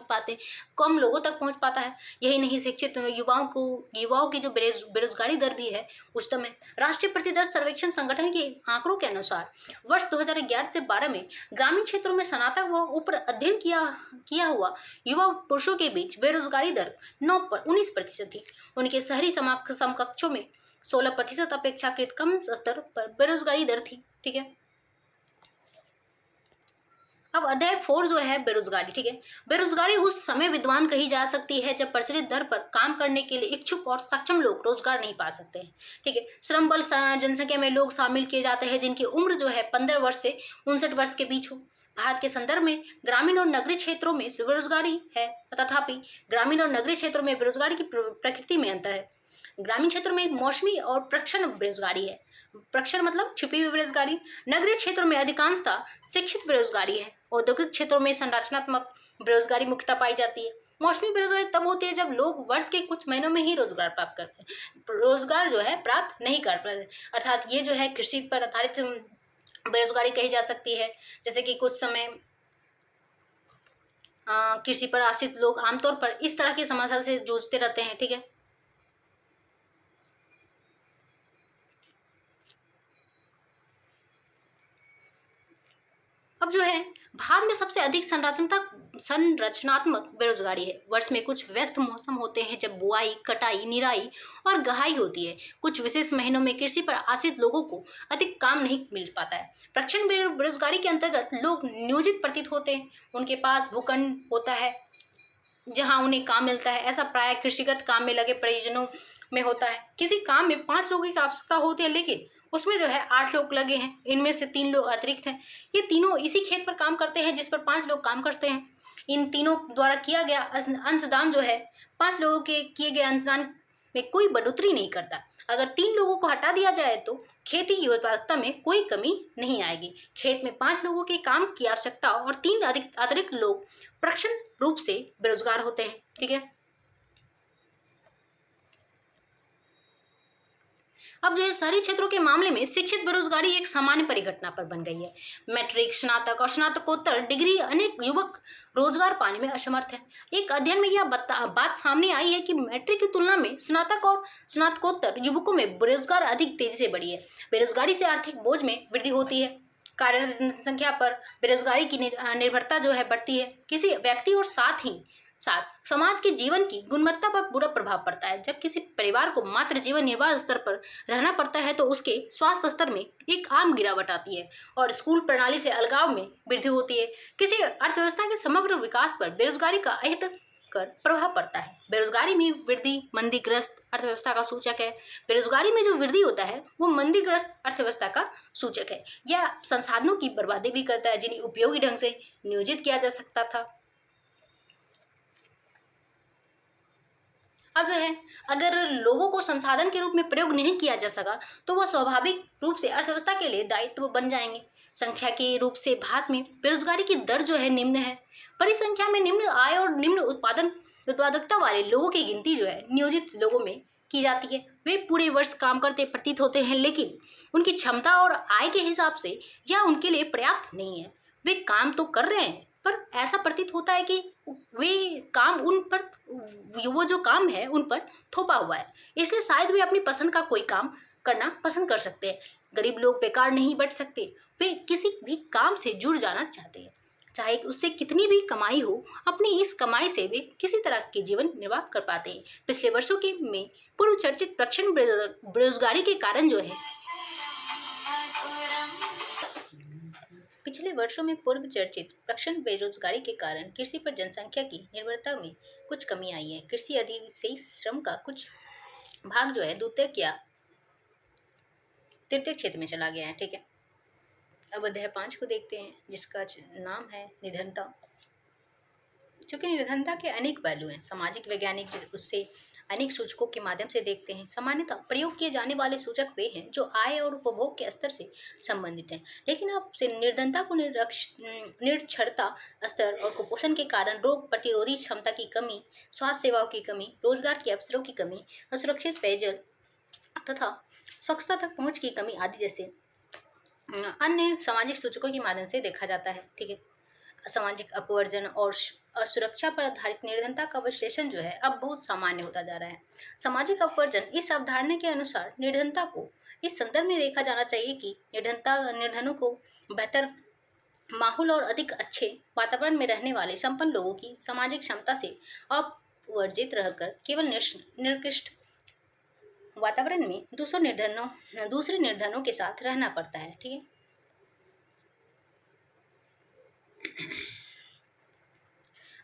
तक पहुंच पाता है। यही नहीं, शिक्षित युवाओं की जो बेरोजगारी दर भी है उच्चतम है। राष्ट्रीय प्रतिदर सर्वेक्षण संगठन के आंकड़ों के अनुसार वर्ष 2011 से 12 में ग्रामीण क्षेत्रों में स्नातक व ऊपर अध्ययन किया हुआ युवा पुरुषों के बीच बेरोजगारी दर 19% थी। उनके शहरी समकक्षों में 16% अपेक्षाकृत कम स्तर पर बेरोजगारी दर थी, ठीक है। अब अध्याय 4 जो है बेरोजगारी, ठीक है। बेरोजगारी उस समय विद्वान कही जा सकती है जब प्रचलित दर पर काम करने के लिए इच्छुक और सक्षम लोग रोजगार नहीं पा सकते हैं, ठीक है। श्रम बल जनसंख्या में लोग शामिल किए जाते हैं जिनकी उम्र जो है 15 वर्ष से 59 वर्ष के बीच हो। भारत के संदर्भ में ग्रामीण और नगरीय क्षेत्रों में बेरोजगारी है, तथापि ग्रामीण और नगरीय क्षेत्रों में बेरोजगारी की प्रकृति में अंतर है। ग्रामीण क्षेत्रों में मौसमी और प्रक्षण बेरोजगारी है। प्रक्षण मतलब छिपी हुई बेरोजगारी। नगरीय क्षेत्रों में अधिकांशतः शिक्षित बेरोजगारी है। औद्योगिक क्षेत्रों में संरचनात्मक बेरोजगारी मुख्यतः पाई जाती है। मौसमी बेरोजगारी तब होती है जब लोग वर्ष के कुछ महीनों में ही रोजगार प्राप्त करते हैं, रोजगार जो है प्राप्त नहीं कर पाते, अर्थात ये जो है कृषि पर आधारित बेरोजगारी कही जा सकती है। जैसे कि कुछ समय कृषि पर आश्रित लोग आमतौर पर इस तरह की समस्या से जूझते रहते हैं। ठीक है, अब जो है भारत में सबसे अधिक संरचनात्मक बेरोजगारी है। वर्ष में कुछ व्यस्त मौसम होते हैं जब बुआई, कटाई, निराई और गहाई होती है। कुछ विशेष महीनों में कृषि पर आश्रित लोगों को अधिक काम नहीं मिल पाता है। प्रक्षण बेरोजगारी के अंतर्गत लोग नियोजित प्रतीत होते हैं, उनके पास भूखंड होता है जहां उन्हें काम मिलता है। ऐसा प्राय कृषिगत काम में लगे परिजनों में होता है। किसी काम में 5 लोगों की आवश्यकता होती है, लेकिन उसमें जो है 8 लोग लगे हैं, इनमें से 3 लोग अतिरिक्त हैं। ये तीनों इसी खेत पर काम करते हैं जिस पर 5 लोग काम करते हैं। इन तीनों द्वारा किया गया अंशदान जो है 5 लोगों के किए गए अंशदान में कोई बढ़ोतरी नहीं करता। अगर 3 लोगों को हटा दिया जाए तो खेती की उत्पादकता में कोई कमी नहीं आएगी। खेत में 5 लोगों के काम की आवश्यकता और 3 अतिरिक्त लोग प्रक्षण रूप से बेरोजगार होते हैं। ठीक है, अब जो है शहरी क्षेत्रों के मामले में शिक्षित बेरोजगारी एक सामान्य परिघटना पर बन गई है। मैट्रिक, स्नातक और स्नातकोत्तर डिग्री अनेक युवक रोजगार पाने में असमर्थ है। एक अध्ययन में यह बात सामने आई है कि मैट्रिक की तुलना में स्नातक और स्नातकोत्तर युवकों में बेरोजगार अधिक तेजी से बढ़ी है। बेरोजगारी से आर्थिक बोझ में वृद्धि होती है। कार्यरत जनसंख्या पर बेरोजगारी की निर्भरता जो है बढ़ती है। किसी व्यक्ति और साथ समाज के जीवन की गुणवत्ता पर बुरा प्रभाव पड़ता है। जब किसी परिवार को मात्र जीवन निर्वाह स्तर पर रहना पड़ता है तो उसके स्वास्थ्य स्तर में एक आम गिरावट आती है और स्कूल प्रणाली से अलगाव में वृद्धि होती है। किसी अर्थव्यवस्था के समग्र विकास पर बेरोजगारी का अहित कर प्रभाव पड़ता है। बेरोजगारी में वृद्धि मंदीग्रस्त अर्थव्यवस्था का सूचक है। बेरोजगारी में जो वृद्धि होता है वो मंदीग्रस्त अर्थव्यवस्था का सूचक है। यह संसाधनों की बर्बादी भी करता है जिन्हें उपयोगी ढंग से नियोजित किया जा सकता था। अब जो है अगर लोगों को संसाधन के रूप में प्रयोग नहीं किया जा सका तो वह स्वाभाविक रूप से अर्थव्यवस्था के लिए दायित्व बन जाएंगे। संख्या के रूप से भारत में बेरोजगारी की दर जो है निम्न है। बड़ी संख्या में निम्न आय और निम्न उत्पादकता वाले लोगों की गिनती जो है नियोजित लोगों में की जाती है। वे पूरे वर्ष काम करते प्रतीत होते हैं, लेकिन उनकी क्षमता और आय के हिसाब से यह उनके लिए पर्याप्त नहीं है। वे काम तो कर रहे हैं पर ऐसा प्रतीत होता है कि वे काम उन पर वो जो काम है उन पर थोपा हुआ है, इसलिए शायद वे अपनी पसंद का कोई काम करना पसंद कर सकते हैं। गरीब लोग बेकार नहीं बैठ सकते, वे किसी भी काम से जुड़ जाना चाहते हैं, चाहे उससे कितनी भी कमाई हो। अपनी इस कमाई से वे किसी तरह के जीवन निर्वाह कर पाते हैं। पिछले वर्षों के में पूर्व चर्चित प्रक्षण बेरोजगारी के कारण जो है पिछले वर्षों में पूर्व चर्चित प्रक्षण बेरोजगारी के कारण कृषि पर जनसंख्या की निर्भरता में कुछ कमी आई है। कृषि अधिशेष श्रम का कुछ भाग जो है द्वितीयक या तृतीय क्षेत्र में चला गया है। ठीक है, अब अध्याय 5 को देखते हैं जिसका नाम है निधनता। चूंकि निर्धनता के अनेक पहलू हैं, सामाजिक वैज्ञानिक उससे अनेक सूचकों के माध्यम से देखते हैं। सामान्यतः प्रयोग किए जाने वाले सूचक वे हैं जो आय और उपभोग के स्तर से संबंधित हैं, लेकिन अब से निर्धनता को निरक्षरता स्तर और कुपोषण के कारण रोग प्रतिरोधी क्षमता की कमी, स्वास्थ्य सेवाओं की कमी, रोजगार के अवसरों की कमी, असुरक्षित पेयजल तथा स्वच्छता तक पहुँच की कमी आदि जैसे अन्य सामाजिक सूचकों के माध्यम से देखा जाता है। ठीक है, सामाजिक अपवर्जन और सुरक्षा पर आधारित निर्धनता का विश्लेषण जो है अब बहुत सामान्य होता जा रहा है। सामाजिक अपवर्जन इस अवधारणा के अनुसार निर्धनता को इस संदर्भ में देखा जाना चाहिए कि निर्धनों को बेहतर माहौल और अधिक अच्छे वातावरण में रहने वाले संपन्न लोगों की सामाजिक क्षमता से अपवर्जित रहकर केवल निकृष्ट वातावरण में दूसरे निर्धनों के साथ रहना पड़ता है। ठीक है,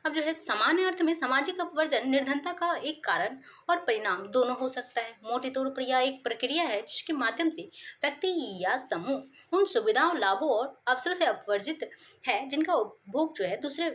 अब जो है सामान्य अर्थ में सामाजिक अपवर्जन निर्धनता का एक कारण और परिणाम दोनों हो सकता है। मोटे तौर पर यह एक प्रक्रिया है जिसके माध्यम से व्यक्ति या समूह उन सुविधाओं, लाभों और अवसरों से अपवर्जित है जिनका उपभोग जो है दूसरे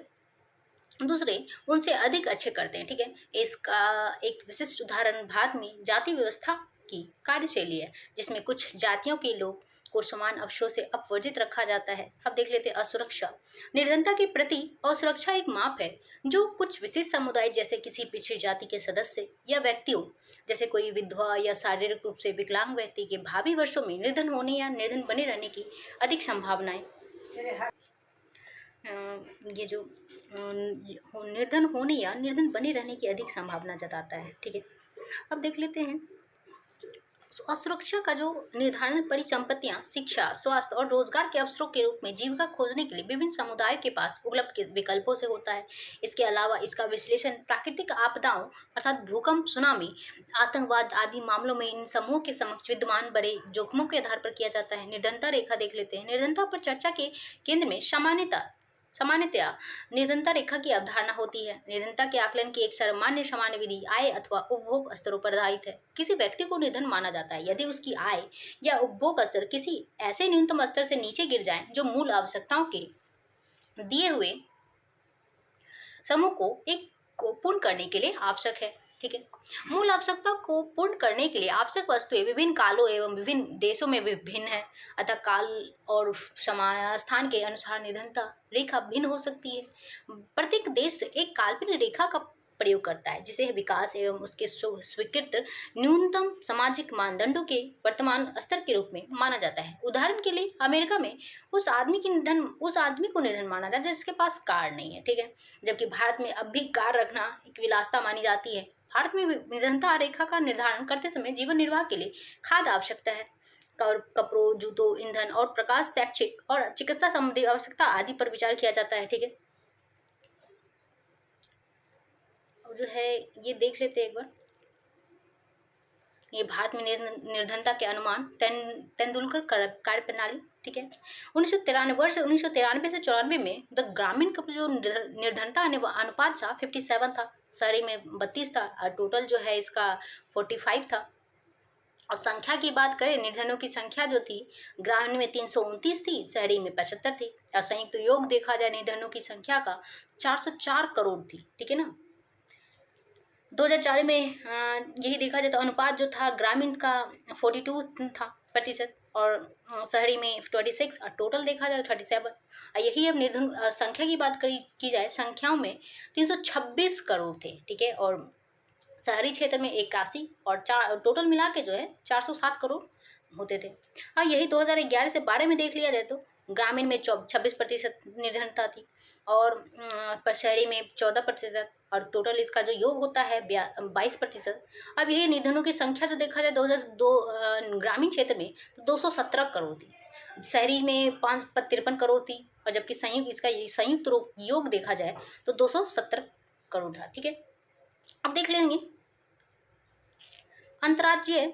दूसरे उनसे अधिक अच्छे करते हैं। ठीक है, इसका एक विशिष्ट उदाहरण भारत में जाति व्यवस्था की कार्यशैली है, जिसमें कुछ जातियों के लोग को समान अवसरों से अपवर्जित रखा जाता है। अब देख लेते हैं असुरक्षा। निर्धनता के प्रति असुरक्षा एक माप है जो कुछ विशेष समुदाय जैसे किसी पिछड़ी जाति के सदस्य या व्यक्तियों, जैसे कोई विधवा या शारीरिक रूप से विकलांग व्यक्ति के भावी वर्षों में निर्धन होने या निर्धन बने रहने की अधिक संभावनाएं, ये जो निर्धन होने या निर्धन बने रहने की अधिक संभावना जताता है। ठीक है, अब देख लेते हैं असुरक्षा का जो निर्धारण परिसंपत्तियां, शिक्षा, स्वास्थ्य और रोजगार के अवसरों के रूप में जीविका खोजने के लिए विभिन्न समुदायों के पास उपलब्ध विकल्पों से होता है। इसके अलावा इसका विश्लेषण प्राकृतिक आपदाओं अर्थात भूकंप, सुनामी, आतंकवाद आदि मामलों में इन समूहों के समक्ष विद्यमान बड़े जोखिमों के आधार पर किया जाता है। निर्धनता रेखा देख लेते हैं। निर्धनता पर चर्चा के केंद्र में सामान्यतया निर्धनता रेखा की अवधारणा होती है। निर्धनता के आकलन की एक सामान्य विधि आय अथवा उपभोग स्तरों पर आधारित है। किसी व्यक्ति को निर्धन माना जाता है यदि उसकी आय या उपभोग स्तर किसी ऐसे न्यूनतम स्तर से नीचे गिर जाए जो मूल आवश्यकताओं के दिए हुए समूह को पूर्ण करने के लिए आवश्यक है। ठीक है, मूल आवश्यकता को पूर्ण करने के लिए आवश्यक वस्तुएं विभिन्न कालों एवं विभिन्न देशों में भिन्न है, अतः काल और स्थान के अनुसार निर्धनता रेखा भिन्न हो सकती है। प्रत्येक देश एक काल्पनिक रेखा का प्रयोग करता है जिसे विकास एवं उसके स्वीकृत न्यूनतम सामाजिक मानदंडों के वर्तमान स्तर के रूप में माना जाता है। उदाहरण के लिए अमेरिका में उस आदमी को निर्धन माना जाता है जिसके पास कार नहीं है। ठीक है, जबकि भारत में अब भी कार रखना एक विलासिता मानी जाती है। भारत में निर्धनता रेखा का निर्धारण करते समय जीवन निर्वाह के लिए खाद्य आवश्यकता है, कपड़ों, जूतों, ईंधन और प्रकाश, शैक्षिक और चिकित्सा संबंधी आवश्यकता आदि पर विचार किया जाता है। ठीक है, जो है ये देख लेते हैं एक बार। ये भारत में निर्धनता के अनुमान तेंदुलकर कार्य प्रणाली। ठीक है, 1993 से 94 में द ग्रामीण का जो निर्धनता अनुपात था 57 था, शहरी में 32 था और टोटल जो है इसका 45 था। और संख्या की बात करें, निर्धनों की संख्या जो थी ग्रामीण में 329 थी, शहरी में 75 थी। और संयुक्त योग देखा जाए निर्धनों की संख्या का 404 करोड़ थी। ठीक है ना, 2004 में यही देखा जाए तो अनुपात जो था ग्रामीण का 42 था प्रतिशत और शहरी में 26 और टोटल देखा जाए 37। यही अब निर्धन संख्या की बात की जाए, संख्याओं में 326 करोड़ थे। ठीक है, और शहरी क्षेत्र में 81 और टोटल मिला के जो है 407 करोड़ होते थे। हाँ, यही 2011 से 12 में देख लिया जाए तो ग्रामीण में 26% निर्धनता थी और शहरी में 14% और टोटल इसका जो योग होता है 22%। अब यही निर्धनों की संख्या जो देखा जाए 2002 ग्रामीण क्षेत्र में तो 217 करोड़ थी, शहरी में 553 करोड़ थी और जबकि संयुक्त योग देखा जाए तो 270 करोड़ था। ठीक है, अब देख लेंगे अंतर्राज्यीय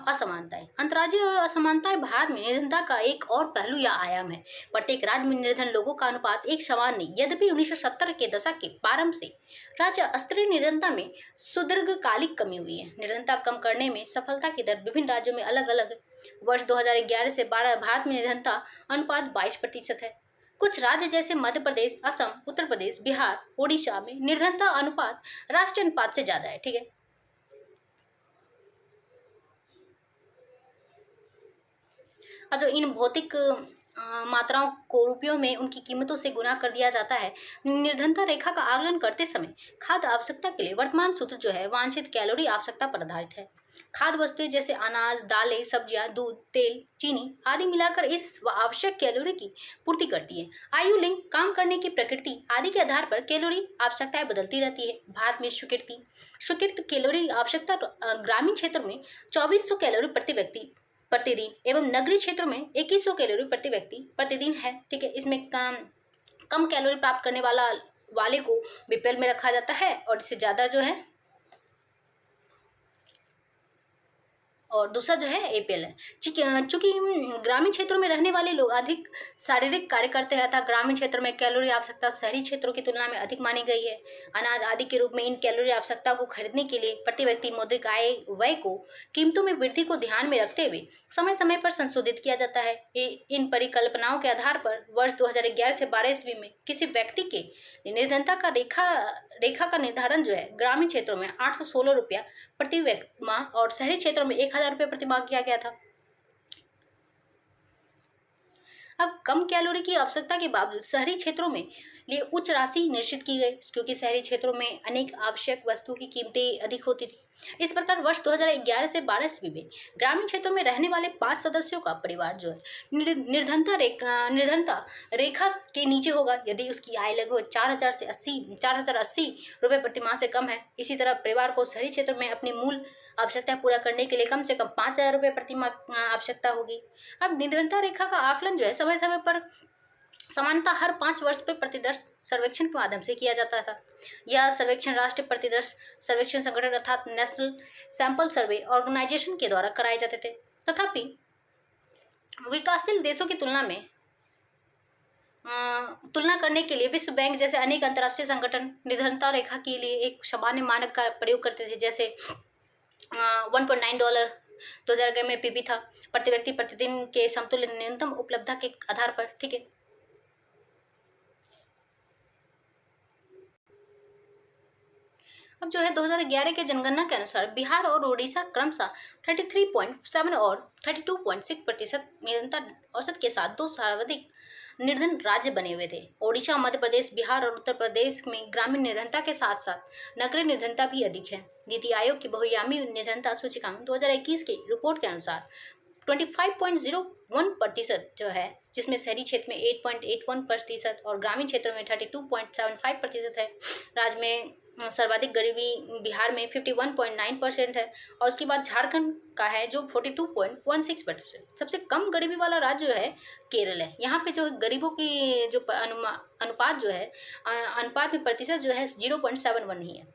असमानताएं। अंतर्राज्यीय असमानताएं भारत में निर्धनता का एक और पहलू या आयाम है। प्रत्येक राज्य में निर्धन लोगों का अनुपात एक समान नहीं, यद्यपि 1970 के दशक के प्रारंभ से राज्य स्तरीय निर्धनता में सुदीर्घकालिक कमी हुई है। निर्धनता कम करने में सफलता की दर विभिन्न राज्यों में अलग अलग है। वर्ष 2011 से 12 भारत में निर्धनता अनुपात 22% है। कुछ राज्य जैसे मध्य प्रदेश, असम, उत्तर प्रदेश, बिहार, ओडिशा में निर्धनता अनुपात राष्ट्रीय अनुपात से ज्यादा है। ठीक है, और जो इन भौतिक मात्राओं को रुपयों में उनकी कीमतों से गुना कर दिया जाता है। निर्धनता रेखा का आकलन करते समय खाद्य आवश्यकता के लिए वर्तमान सूत्र जो है वांछित कैलोरी आवश्यकता पर आधारित है। खाद्य वस्तुएं जैसे अनाज, दालें, सब्जियां, दूध, तेल, चीनी आदि मिलाकर इस आवश्यक कैलोरी की पूर्ति करती है। आयु, लिंग, काम करने की प्रकृति आदि के आधार पर कैलोरी आवश्यकताएं बदलती रहती है। भारत में स्वीकृत कैलोरी आवश्यकता ग्रामीण क्षेत्र में 2400 कैलोरी प्रति व्यक्ति प्रतिदिन एवं नगरीय क्षेत्रों में 2100 कैलोरी प्रति व्यक्ति प्रतिदिन है। ठीक है, इसमें कम कैलोरी प्राप्त करने वाले को बीपीएल में रखा जाता है और इससे ज़्यादा जो है और दूसरा जो है एपीएल है। चूंकि ग्रामीण क्षेत्रों में रहने वाले लोग अधिक शारीरिक कार्य करते हैं, अतः ग्रामीण क्षेत्र में कैलोरी आवश्यकता शहरी क्षेत्रों की तुलना में अधिक मानी गई है। अनाज आदि के रूप में इन कैलोरी आवश्यकता को खरीदने के लिए प्रति व्यक्ति मौद्रिक आय व्यय को कीमतों में वृद्धि को ध्यान में रखते हुए समय समय पर संशोधित किया जाता है। इन परिकल्पनाओं के आधार पर वर्ष 2011 से 12 ईस्वी में किसी व्यक्ति के निर्धनता का रेखा का निर्धारण जो है ग्रामीण क्षेत्रों में 816 रुपया प्रति व्यक्ति माह और शहरी क्षेत्रों में 1000 रुपये प्रति माह किया गया था। अब कम कैलोरी की आवश्यकता के बावजूद शहरी क्षेत्रों में लिए उच्च राशि निश्चित की गई, क्योंकि शहरी क्षेत्रों में अनेक आवश्यक वस्तुओं की कीमतें अधिक होती थी। इस प्रकार वर्ष 2011 से 12 ईस्वी में ग्रामीण क्षेत्रों में रहने वाले 5 सदस्यों का परिवार जो है निर्धनता रेखा के नीचे होगा यदि उसकी आय लगभग 4080 रुपये प्रति माह से कम है। इसी तरह परिवार को शहरी क्षेत्र में अपनी मूल आवश्यकता पूरा करने के लिए कम से कम 5000 रुपये प्रति माह आवश्यकता होगी। अब निर्धनता रेखा का आकलन जो है समय समय पर समानता हर 5 वर्ष पे प्रतिदर्श सर्वेक्षण के माध्यम से किया जाता था। यह सर्वेक्षण राष्ट्रीय प्रतिदर्श सर्वेक्षण संगठन अर्थात नेशनल सैंपल सर्वे ऑर्गेनाइजेशन के द्वारा कराए जाते थे। तथापि विकासशील देशों की तुलना करने के लिए विश्व बैंक जैसे अनेक अंतर्राष्ट्रीय संगठन निर्धनता रेखा के लिए एक सामान्य मानक का प्रयोग करते थे, जैसे $1.9 2011 में पीबी था प्रति व्यक्ति प्रतिदिन के समतुल्य न्यूनतम उपलब्धता के आधार पर। ठीक है, अब जो है 2011 के जनगणना के अनुसार बिहार और उड़ीसा क्रमशः 33.7 और 32.6% निर्धनता औसत के साथ दो सर्वाधिक निर्धन राज्य बने हुए थे। ओडिशा, मध्य प्रदेश, बिहार और उत्तर प्रदेश में ग्रामीण निर्धनता के साथ साथ नगरीय निर्धनता भी अधिक है। नीति आयोग की बहुआयामी निर्धनता सूचकांक 2021 की रिपोर्ट के अनुसार 25.01% जो है, जिसमें शहरी क्षेत्र में 8.81% और ग्रामीण क्षेत्र में 32.75% है। राज्य में सर्वाधिक गरीबी बिहार में 51.9% है और उसके बाद झारखंड का है जो 42.16%। सबसे कम गरीबी वाला राज्य जो है केरल है। यहाँ पे जो गरीबों की जो अनुपात जो है अनुपात में प्रतिशत जो है 0.71 ही है।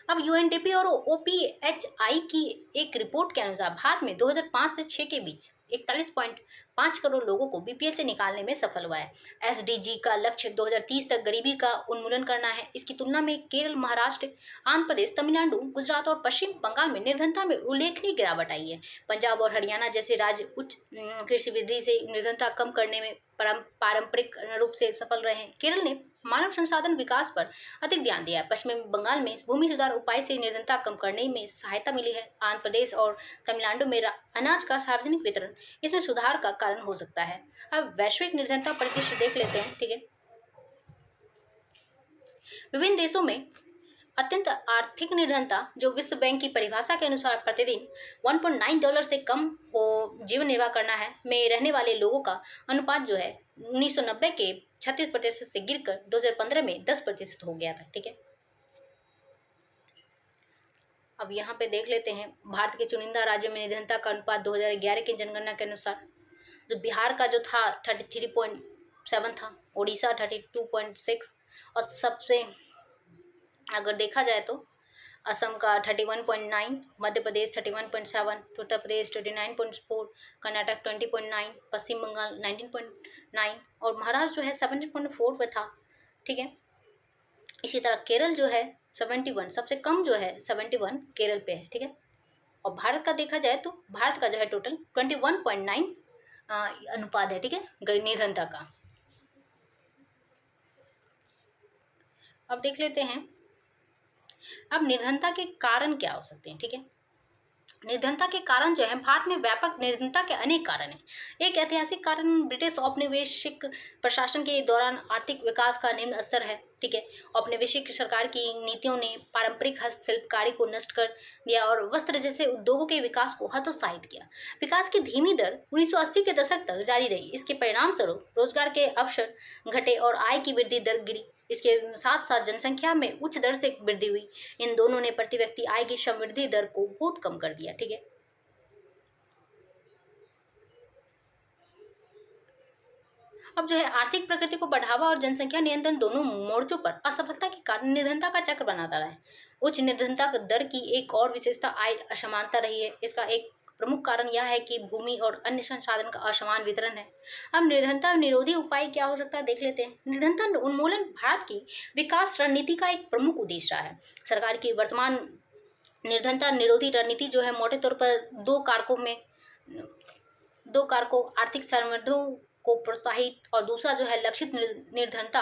अब यूएनडीपी और ओपीएचआई की एक रिपोर्ट के अनुसार भारत में 2005 से 6 के बीच 41.5 करोड़ लोगों को बीपीएल से निकालने में सफल हुआ है। एसडीजी का लक्ष्य 2030 तक गरीबी का उन्मूलन करना है। इसकी तुलना में केरल, महाराष्ट्र, आंध्र प्रदेश, तमिलनाडु, गुजरात और पश्चिम बंगाल में निर्धनता में उल्लेखनीय गिरावट आई है। पंजाब और हरियाणा जैसे राज्य उच्च कृषि वृद्धि से निर्धनता कम करने में पारंपरिक रूप से सफल रहे हैं। केरल ने मानव संसाधन विकास पर अधिक ध्यान दिया है। पश्चिम बंगाल में भूमि सुधार उपाय से निर्धनता कम करने में सहायता मिली है। आंध्र प्रदेश और तमिलनाडु में अनाज का सार्वजनिक वितरण इसमें सुधार का कारण हो सकता है। अब वैश्विक निर्धनता परिदृश्य देख लेते हैं। ठीक है, विभिन्न देशों में अत्यंत आर्थिक निर्धनता जो विश्व बैंक की परिभाषा के अनुसार प्रतिदिन $1.9 से कम हो जीवन निर्वाह करना है में रहने वाले लोगों का अनुपात जो है 1990 के 36% से गिरकर 2015 में 10% हो गया था। ठीक है, अब यहाँ पे देख लेते हैं भारत के चुनिंदा राज्यों में निर्धनता का अनुपात 2011 की जनगणना के अनुसार जो बिहार का जो था 33.7 था, उड़ीसा 32.6 और सबसे अगर देखा जाए तो असम का 31.9, मध्य प्रदेश 31.7, उत्तर प्रदेश 29.4, कर्नाटक 20.9, पश्चिम बंगाल 19.9 और महाराष्ट्र जो है 17.4 पे था। ठीक है, इसी तरह केरल जो है 71, सबसे कम जो है 71 केरल पे है। ठीक है, और भारत का देखा जाए तो भारत का जो है टोटल 21.9 अनुपात है। ठीक है, निर्धनता का। अब देख लेते हैं अब निर्धनता के कारण क्या हो सकते हैं। ठीक है, निर्धनता के कारण जो है भारत में व्यापक निर्धनता के अनेक कारण हैं। एक ऐतिहासिक कारण ब्रिटिश औपनिवेशिक प्रशासन के दौरान आर्थिक विकास का निम्न स्तर है। ठीक है, औपनिवेशिक सरकार की नीतियों ने पारंपरिक हस्तशिल्पकारी को नष्ट कर दिया और वस्त्र जैसे उद्योगों के विकास को हतोत्साहित किया। विकास की धीमी दर 1980 के दशक तक जारी रही। इसके परिणाम स्वरूप रोजगार के अवसर घटे और आय की वृद्धि दर गिरी। इसके साथ साथ जनसंख्या में उच्च दर से वृद्धि हुई। इन दोनों ने प्रति व्यक्ति आय की समृद्धि दर को बहुत कम कर दिया। ठीक है, अब जो है आर्थिक प्रगति को बढ़ावा और जनसंख्या नियंत्रण दोनों मोर्चों पर असफलता के कारण निर्धनता का चक्र बनाता रहा है। उच्च निर्धनता दर की एक और विशेषता आय असमानता रही है। इसका एक प्रमुख कारण यह है कि भूमि और अन्य संसाधन का असमान वितरण है। अब निर्धनता निरोधी उपाय क्या हो सकता है देख लेते हैं। निर्धनता उन्मूलन भारत की विकास रणनीति का एक प्रमुख उद्देश्य रहा है। सरकार की वर्तमान निर्धनता निरोधी रणनीति जो है मोटे तौर पर दो कारकों आर्थिक संवर्धन को प्रोत्साहित और दूसरा जो है लक्षित निर्धनता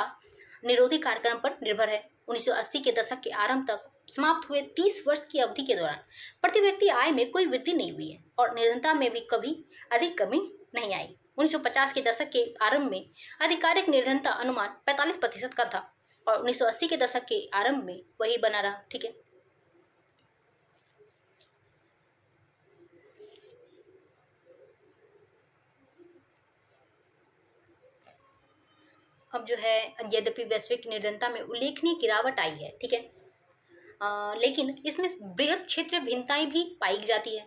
निरोधी कार्यक्रम पर निर्भर है। 1980 के दशक के आरंभ तक समाप्त हुए 30 वर्ष की अवधि के दौरान प्रति व्यक्ति आय में कोई वृद्धि नहीं हुई है और निर्धनता में भी कभी अधिक कमी नहीं आई। 1950 के दशक के आरंभ में आधिकारिक निर्धनता अनुमान 45% का था और 1980 के दशक के आरंभ में वही बना रहा। ठीक है, अब जो है यद्यपि वैश्विक निर्धनता में उल्लेखनीय गिरावट आई है, ठीक है, लेकिन इसमें बृहद क्षेत्र भिन्नताएं भी पाई जाती है।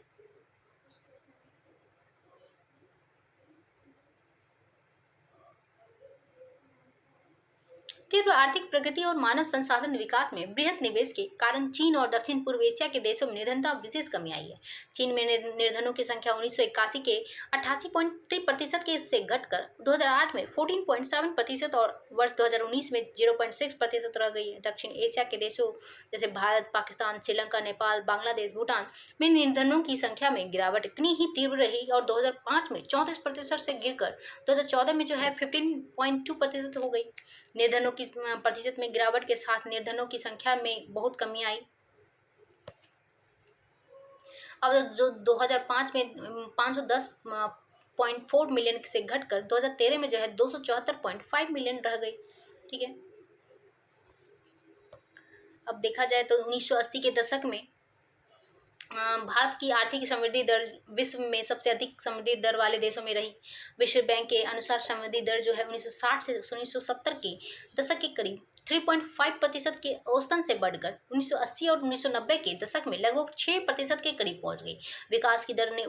तीव्र आर्थिक प्रगति और मानव संसाधन विकास में बृहद निवेश के कारण चीन और दक्षिण पूर्व एशिया के देशों में निर्धनता विशेष कमी आई है। चीन में निर्धनों की संख्या 1981 के 88.3% के से घटकर 2008 में 14.7% और वर्ष 2019 में 0.6% रह गई है। दक्षिण एशिया के देशों जैसे भारत, पाकिस्तान, श्रीलंका, नेपाल, बांग्लादेश, भूटान में निर्धनों की संख्या में गिरावट इतनी ही तीव्र रही और 2005 में 34% से गिरकर 2014 में जो है 15.2% हो गई। निर्धनों की प्रतिशत में गिरावट के साथ निर्धनों की संख्या में बहुत कमी आई। अब जो 2005 में 510.4 मिलियन से घटकर 2013 में जो है 274.5 मिलियन रह गई। ठीक है, अब देखा जाए तो 1980 के दशक में भारत की आर्थिक समृद्धि दर विश्व में सबसे अधिक समृद्धि दर वाले देशों में रही। विश्व बैंक के अनुसार समृद्धि दर जो है 1960 से 1970 के दशक के करीब 3.5% के औसतन से बढ़कर 1980 और 1990 के दशक में लगभग 6% के करीब पहुंच गई। विकास की दर ने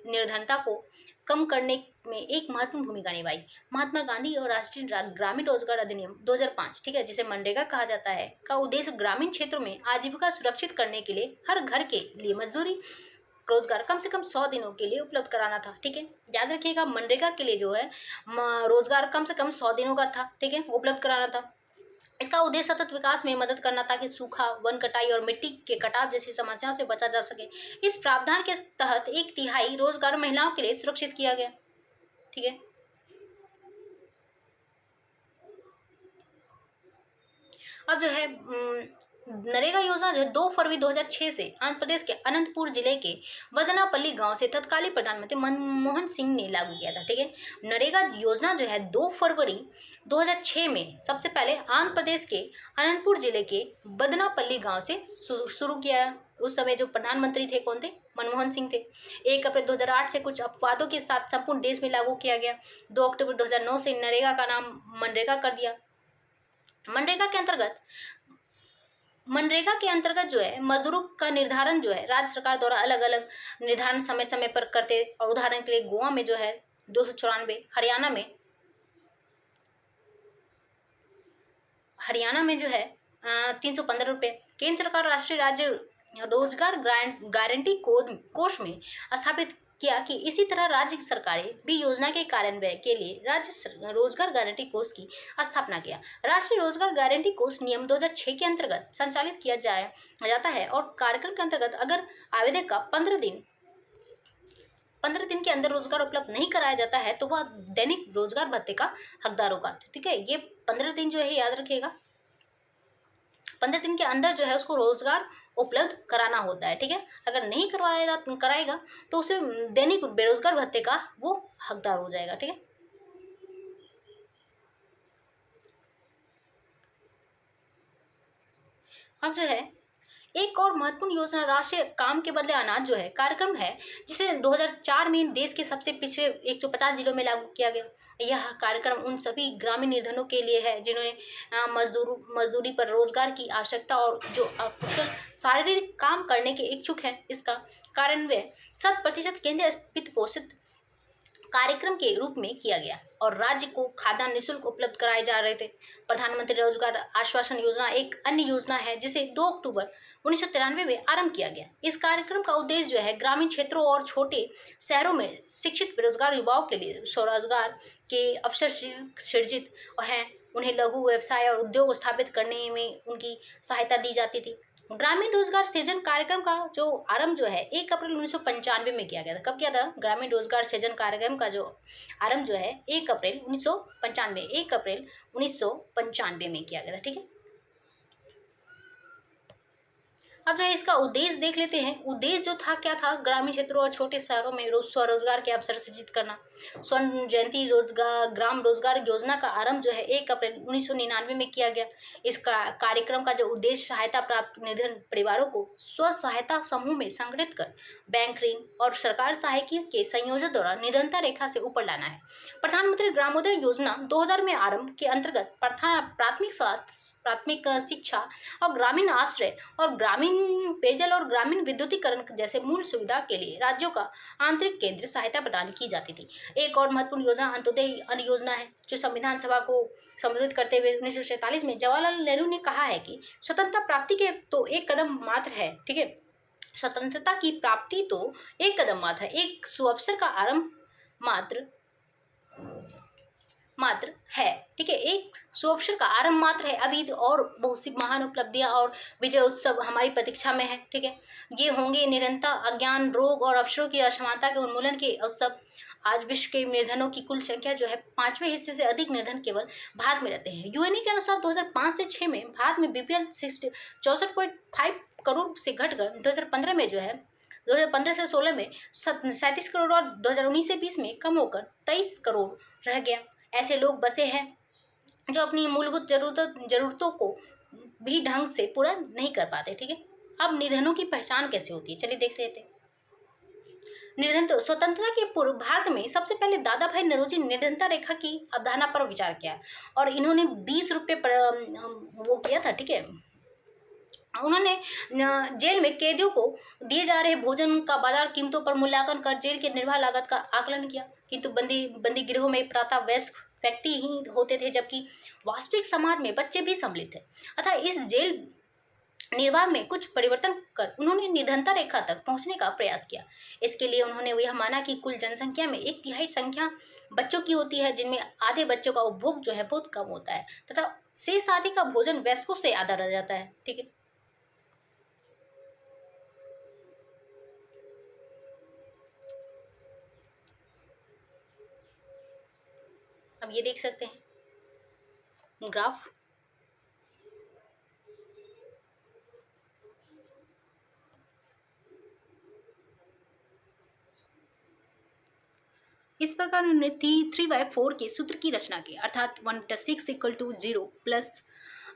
निर्धनता को कम करने में एक महत्वपूर्ण भूमिका निभाई। महात्मा गांधी और राष्ट्रीय ग्रामीण रोजगार अधिनियम 2005, ठीक है, जिसे मनरेगा कहा जाता है, का उद्देश्य ग्रामीण क्षेत्रों में आजीविका सुरक्षित करने के लिए हर घर के लिए मजदूरी रोजगार कम से कम 100 दिनों के लिए उपलब्ध कराना था। ठीक है, याद रखिएगा, मनरेगा के लिए जो है रोजगार कम से कम 100 दिनों का था। ठीक है, उपलब्ध कराना था। इसका उद्देश्य सतत विकास में मदद करना ताकि सूखा, वन कटाई और मिट्टी के कटाव जैसी समस्याओं से बचा जा सके। इस प्रावधान के तहत 1/3 रोजगार महिलाओं के लिए सुरक्षित किया गया। ठीक है, अब जो है नरेगा योजना जो है 2 फरवरी 2006 से आंध्र प्रदेश के अनंतपुर जिले के वदनापल्ली गांव से तत्कालीन प्रधानमंत्री मनमोहन सिंह ने लागू किया था। ठीक है, नरेगा योजना जो है 2 फरवरी 2006 में सबसे पहले आंध्र प्रदेश के अनंतपुर जिले के बदनापल्ली गांव से शुरू किया। उस समय जो प्रधानमंत्री थे कौन थे? मनमोहन सिंह थे। 1 अप्रैल 2008 से कुछ अपवादों के साथ संपूर्ण देश में लागू किया गया। 2 अक्टूबर 2009 से नरेगा का नाम मनरेगा कर दिया। मनरेगा के अंतर्गत जो है मजदूरों का निर्धारण जो है राज्य सरकार द्वारा अलग अलग निर्धारण समय समय पर करते। और उदाहरण के लिए गोवा में जो है 294, हरियाणा में जो है 315 रुपये। केंद्र सरकार राष्ट्रीय राज्य रोजगार गारंटी कोष में स्थापित किया कि इसी तरह राज्य सरकारें भी योजना के कार्यान्वयन के लिए राज्य रोजगार गारंटी कोष की स्थापना किया। राष्ट्रीय रोजगार गारंटी कोष नियम 2006 के अंतर्गत संचालित किया जाता है और कार्यक्रम के अंतर्गत अगर आवेदक का 15 दिन के अंदर रोजगार उपलब्ध नहीं कराया जाता है तो वह दैनिक रोजगार भत्ते का हकदार होगा। ठीक है, ये 15 दिन जो है याद रखिएगा, 15 दिन के अंदर जो है उसको रोजगार उपलब्ध कराना होता है। ठीक है, अगर नहीं कराएगा तो उसे दैनिक बेरोजगार भत्ते का वो हकदार हो जाएगा। ठीक है, अब जो है एक और महत्वपूर्ण योजना राष्ट्रीय काम के बदले अनाज जो है कार्यक्रम है, जिसे 2004 में देश के सबसे पिछड़े 150 जिलों में लागू किया गया। यह कार्यक्रम उन सभी ग्रामीण निर्धनों के लिए है जिन्होंने मजदूरी पर रोजगार की आवश्यकता और जो अकुशल शारीरिक काम करने के इच्छुक हैं। इसका कार्यान्वयन 100% केंद्रीय वित्त पोषित कार्यक्रम के रूप में किया गया और राज्य को खाद्यान्न निःशुल्क उपलब्ध कराए जा रहे थे। प्रधानमंत्री रोजगार आश्वासन योजना एक अन्य योजना है जिसे 2 अक्टूबर 1993 में आरंभ किया गया। इस कार्यक्रम का उद्देश्य जो है ग्रामीण क्षेत्रों और छोटे शहरों में शिक्षित बेरोजगार युवाओं के लिए स्वरोजगार के अवसर सृजित हैं। उन्हें लघु व्यवसाय और उद्योग स्थापित करने में उनकी सहायता दी जाती थी। ग्रामीण रोजगार सृजन कार्यक्रम का जो आरंभ जो है 1 अप्रैल 1995 में किया गया था। कब किया था? ग्रामीण रोजगार सृजन कार्यक्रम का जो आरंभ जो है 1 अप्रैल 1995 1 अप्रैल 1995 में किया गया था। ठीक है, अब जो है इसका उद्देश्य देख लेते हैं। उद्देश्य जो था क्या था? ग्रामीण क्षेत्रों और छोटे शहरों में स्वरोजगार के अवसर सृजित करना। स्वर्ण जयंती ग्राम रोजगार योजना का आरंभ जो है 1 अप्रैल 1999 में किया गया। इस कार्यक्रम का जो उद्देश्य सहायता प्राप्त निर्धन परिवारों को स्व सहायता समूह में संगठित कर बैंक ऋण और सरकार सहायता के संयोजन द्वारा निर्धनता रेखा से ऊपर लाना है। प्रधानमंत्री ग्रामोदय योजना 2000 में आरंभ के अंतर्गत प्राथमिक स्वास्थ्य, प्राथमिक शिक्षा और ग्रामीण आश्रय और ग्रामीण पेयजल और ग्रामीण विद्युतीकरण जैसे मूल सुविधा के लिए राज्यों का आंतरिक केंद्र सहायता प्रदान की जाती थी। एक और महत्वपूर्ण योजना अंत्योदय अन्न योजना है जो संविधान सभा को संबोधित करते हुए 1947 में जवाहरलाल नेहरू ने कहा है कि स्वतंत्रता प्राप्ति के तो एक कदम मात्र है। ठीक है, स्वतंत्रता की प्राप्ति तो एक कदम मात्र है, एक सुअवसर का आरंभ मात्र है। ठीक है, एक सुअवसर का आरंभ मात्र है। अभी तो और बहुत सी महान उपलब्धियां और विजय उत्सव हमारी प्रतीक्षा में है। ठीक है, ये होंगे निरंतर अज्ञान, रोग और अवसरों की असमानता के उन्मूलन के उत्सव। आज विश्व के निर्धनों की कुल संख्या जो है 5वें हिस्से से अधिक निर्धन केवल भारत में रहते हैं। यूएनई के अनुसार 2005 से 6 में भारत में बीपीएल 64.5 करोड़ से घटकर 2015 में जो है 2015 से 16 में 37 करोड़ और 2019 से 20 में कम होकर 23 करोड़ रह गया। ऐसे लोग बसे हैं जो अपनी मूलभूत जरूरतों को भी ढंग से पूरा नहीं कर पाते। ठीक है, अब निर्धनों की पहचान कैसे होती है, चलिए देख लेते हैं। निर्धन तो स्वतंत्रता के पूर्व भारत में सबसे पहले दादा भाई नौरोजी निर्धनता रेखा की अवधारणा पर विचार किया और इन्होंने 20 रुपये वो किया था। ठीक है, उन्होंने जेल में कैदियों को दिए जा रहे भोजन का बाजार कीमतों पर मूल्यांकन कर जेल के निर्वाह लागत का आकलन किया। किंतु बंदी गिरोह में प्रातः वयस्क व्यक्ति ही होते थे जबकि वास्तविक समाज में बच्चे भी सम्मिलित थे। अतः इस जेल निर्वाह में कुछ परिवर्तन कर उन्होंने निर्धनता रेखा तक पहुंचने का प्रयास किया। इसके लिए उन्होंने यह माना कि कुल जनसंख्या में 1/3 संख्या बच्चों की होती है, जिनमें आधे बच्चों का उपभोग जो है बहुत कम होता है तथा शेष आधे का भोजन वयस्कों से आधा रह जाता है। ठीक है, अब ये देख सकते हैं ग्राफ। इस प्रकार उन्होंने 3/4 के सूत्र की रचना की, अर्थात 1/6 = 0 plus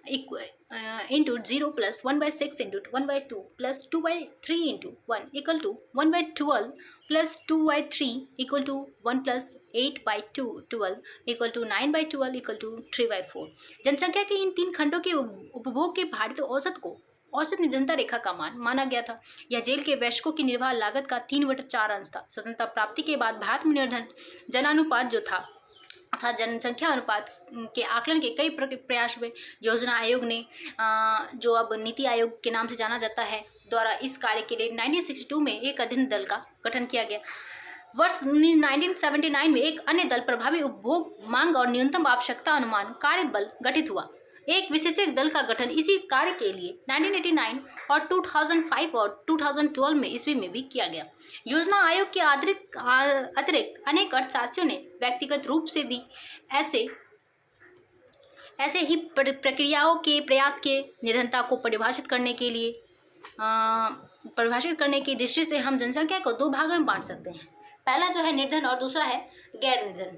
into 0 plus 1/6 into 1/2 plus 2/3 into 1 equal to 1/12 plus 2/3 equal to 1 plus 8/12 equal to 9/12 equal to 3/4। जनसंख्या के इन 3 खंडों के उपभोग के भारतीय औसत को औसत निर्धनता रेखा का मान माना गया था। यह जेल के वयस्कों की निर्वाह लागत का 3/4 अंश था। स्वतंत्रता प्राप्ति के बाद भारत में निर्धन जनानुपात जो था अर्थात जनसंख्या अनुपात के आकलन के कई प्रयास हुए। योजना आयोग ने जो अब नीति आयोग के नाम से जाना जाता है द्वारा इस कार्य के लिए 1962 में एक अध्ययन दल का गठन किया गया। वर्ष 1979 में एक अन्य दल प्रभावी उपभोग मांग और न्यूनतम आवश्यकता अनुमान कार्य बल गठित हुआ। एक विशेषज्ञ दल का गठन इसी कार्य के लिए 1989 और 2005 और 2012 में ईस्वी में भी किया गया। योजना आयोग के अतिरिक्त अनेक अर्थशास्त्रियों ने व्यक्तिगत रूप से भी ऐसे ही प्रक्रियाओं के प्रयास किए। निर्धनता को परिभाषित करने की दृष्टि से हम जनसंख्या को 2 भागों में बांट सकते हैं। पहला जो है निर्धन और दूसरा है गैर निर्धन।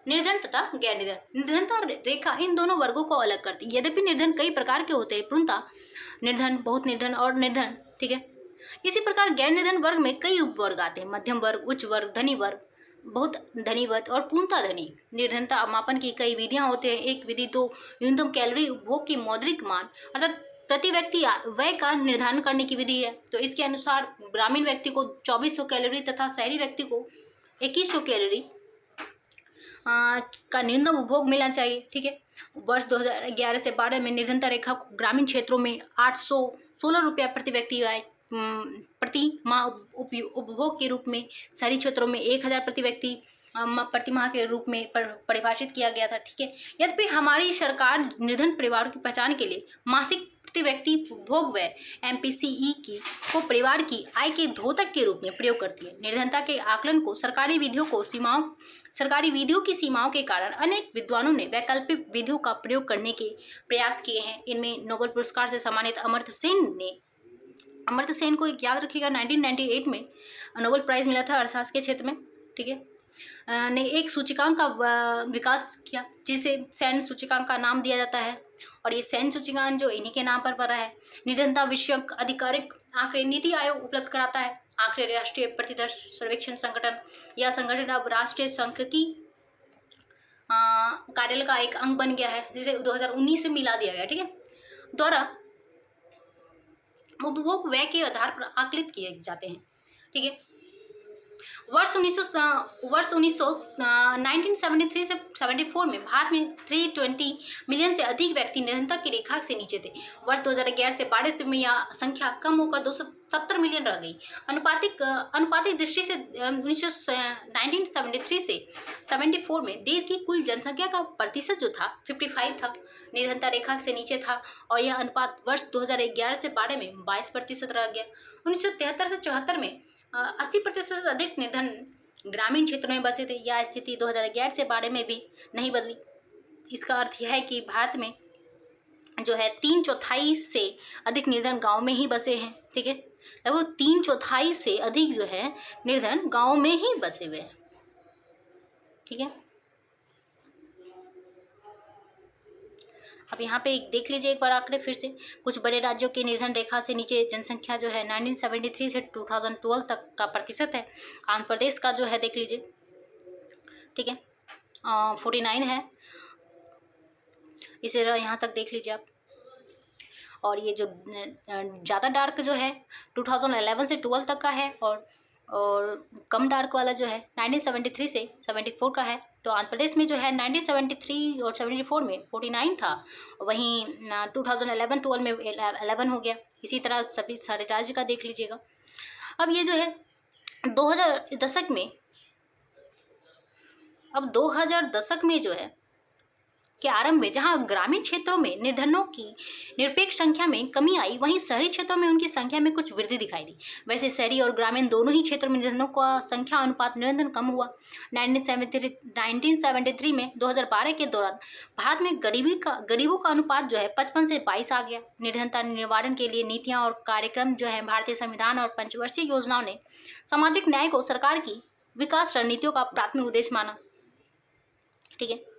निर्धन तथा गैर निर्धन। निर्धनता रेखा इन दोनों वर्गों को अलग करती है। यद्यपि निर्धन कई प्रकार के होते हैं, पूर्णतः निर्धन, बहुत निर्धन और निर्धन। ठीक है, इसी प्रकार गैर निर्धन वर्ग में कई उपवर्ग आते हैं, मध्यम वर्ग, उच्च वर्ग, धनी वर्ग, बहुत धनीवत और पूर्णतः धनी। निर्धनता मापन की कई विधियां होते हैं। एक विधि तो न्यूनतम कैलोरी उपभोग की मौद्रिक मान अर्थात प्रति व्यक्ति व्यय का निर्धारण करने की विधि है। तो इसके अनुसार ग्रामीण व्यक्ति को 2400 कैलोरी तथा शहरी व्यक्ति को 2100 कैलोरी का न्यूनतम उपभोग मिलना चाहिए। ठीक है, वर्ष 2011 से 12 में निर्धनता रेखा को ग्रामीण क्षेत्रों में 816 रुपया प्रति व्यक्ति आय प्रति माह उपभोग के रूप में, शहरी क्षेत्रों में 1000 प्रति व्यक्ति प्रति माह के रूप में परिभाषित किया गया था। ठीक है, यद्यपि हमारी सरकार निर्धन परिवारों की पहचान के लिए मासिक प्रति व्यक्ति उपभोग व्यय MPCE को परिवार की आय के द्योतक के रूप में प्रयोग करती है। निर्धनता के आकलन को सरकारी विधियों की सीमाओं के कारण अनेक विद्वानों ने वैकल्पिक विधियों का प्रयोग करने के प्रयास किए हैं। इनमें नोबेल पुरस्कार से सम्मानित अमर्त्य सेन को एक याद रखिएगा 1998 में नोबेल प्राइज मिला था अर्थशास्त्र के क्षेत्र में। ठीक है, ने एक सूचकांक का विकास किया जिसे सैन सूचकांक का नाम दिया जाता है, और ये सैन सूचकांक जो इन्हीं के नाम पर पड़ा है। निर्धनता विषयक आधिकारिक आंकड़े नीति आयोग उपलब्ध कराता है। आंकड़े राष्ट्रीय प्रतिदर्श सर्वेक्षण संगठन या संगठन अब राष्ट्रीय सांख्यिकी कार्यालय का एक अंग बन गया है, जिसे 2019 से मिला दिया गया। ठीक है, द्वारा उपभोग व्यय के आधार पर आकलित किए जाते हैं। ठीक है, वर्ष 1973 से 74 में भारत में 320 मिलियन से अधिक व्यक्ति निर्धनता की रेखा से नीचे थे। वर्ष 2011 से 12 में यह संख्या कम होकर 270 मिलियन रह गई। अनुपातिक दृष्टि से 1973 से 74 में देश की कुल जनसंख्या का प्रतिशत जो था 55 था, निर्धनता रेखा से नीचे था, और यह अनुपात वर्ष 2011 से 12 में 22% रह गया। 1973 से 74 में 80% से अधिक निर्धन ग्रामीण क्षेत्रों में बसे थे। यह स्थिति 2011 से 12 में भी नहीं बदली। इसका अर्थ यह है कि भारत में जो है 3/4 से अधिक निर्धन गांव में ही बसे हैं। ठीक है, लगभग 3/4 से अधिक जो है निर्धन गांव में ही बसे हुए हैं। ठीक है, अब यहाँ पे देख लीजिए एक बार आंकड़े फिर से। कुछ बड़े राज्यों की निर्धन रेखा से नीचे जनसंख्या जो है 1973 से 2012 तक का प्रतिशत है। आंध्र प्रदेश का जो है देख लीजिए। ठीक है, 49 है। इसे यहाँ तक देख लीजिए आप। और ये जो ज़्यादा डार्क जो है 2011 से 12 तक का है, और कम डार्क वाला जो है 1973 से 74 का है। तो आंध्र प्रदेश में जो है 1973 और 74 में 49 था, वहीं 2011-12 में 11 हो गया। इसी तरह सभी सारे राज्य का देख लीजिएगा। अब ये जो है 2000 दशक में जो है के आरंभ में जहां ग्रामीण क्षेत्रों में निर्धनों की निरपेक्ष संख्या में कमी आई, वहीं शहरी क्षेत्रों में उनकी संख्या में कुछ वृद्धि दिखाई दी। वैसे शहरी और ग्रामीण दोनों ही क्षेत्रों में निर्धनों का संख्या अनुपात निरंतर कम हुआ। 1973 में 2012 के दौरान भारत में गरीबों का अनुपात जो है 55 से 22 आ गया। निर्धनता निवारण के लिए नीतियाँ और कार्यक्रम जो है भारतीय संविधान और पंचवर्षीय योजनाओं ने सामाजिक न्याय को सरकार की विकास रणनीतियों का प्राथमिक उद्देश्य माना। ठीक है,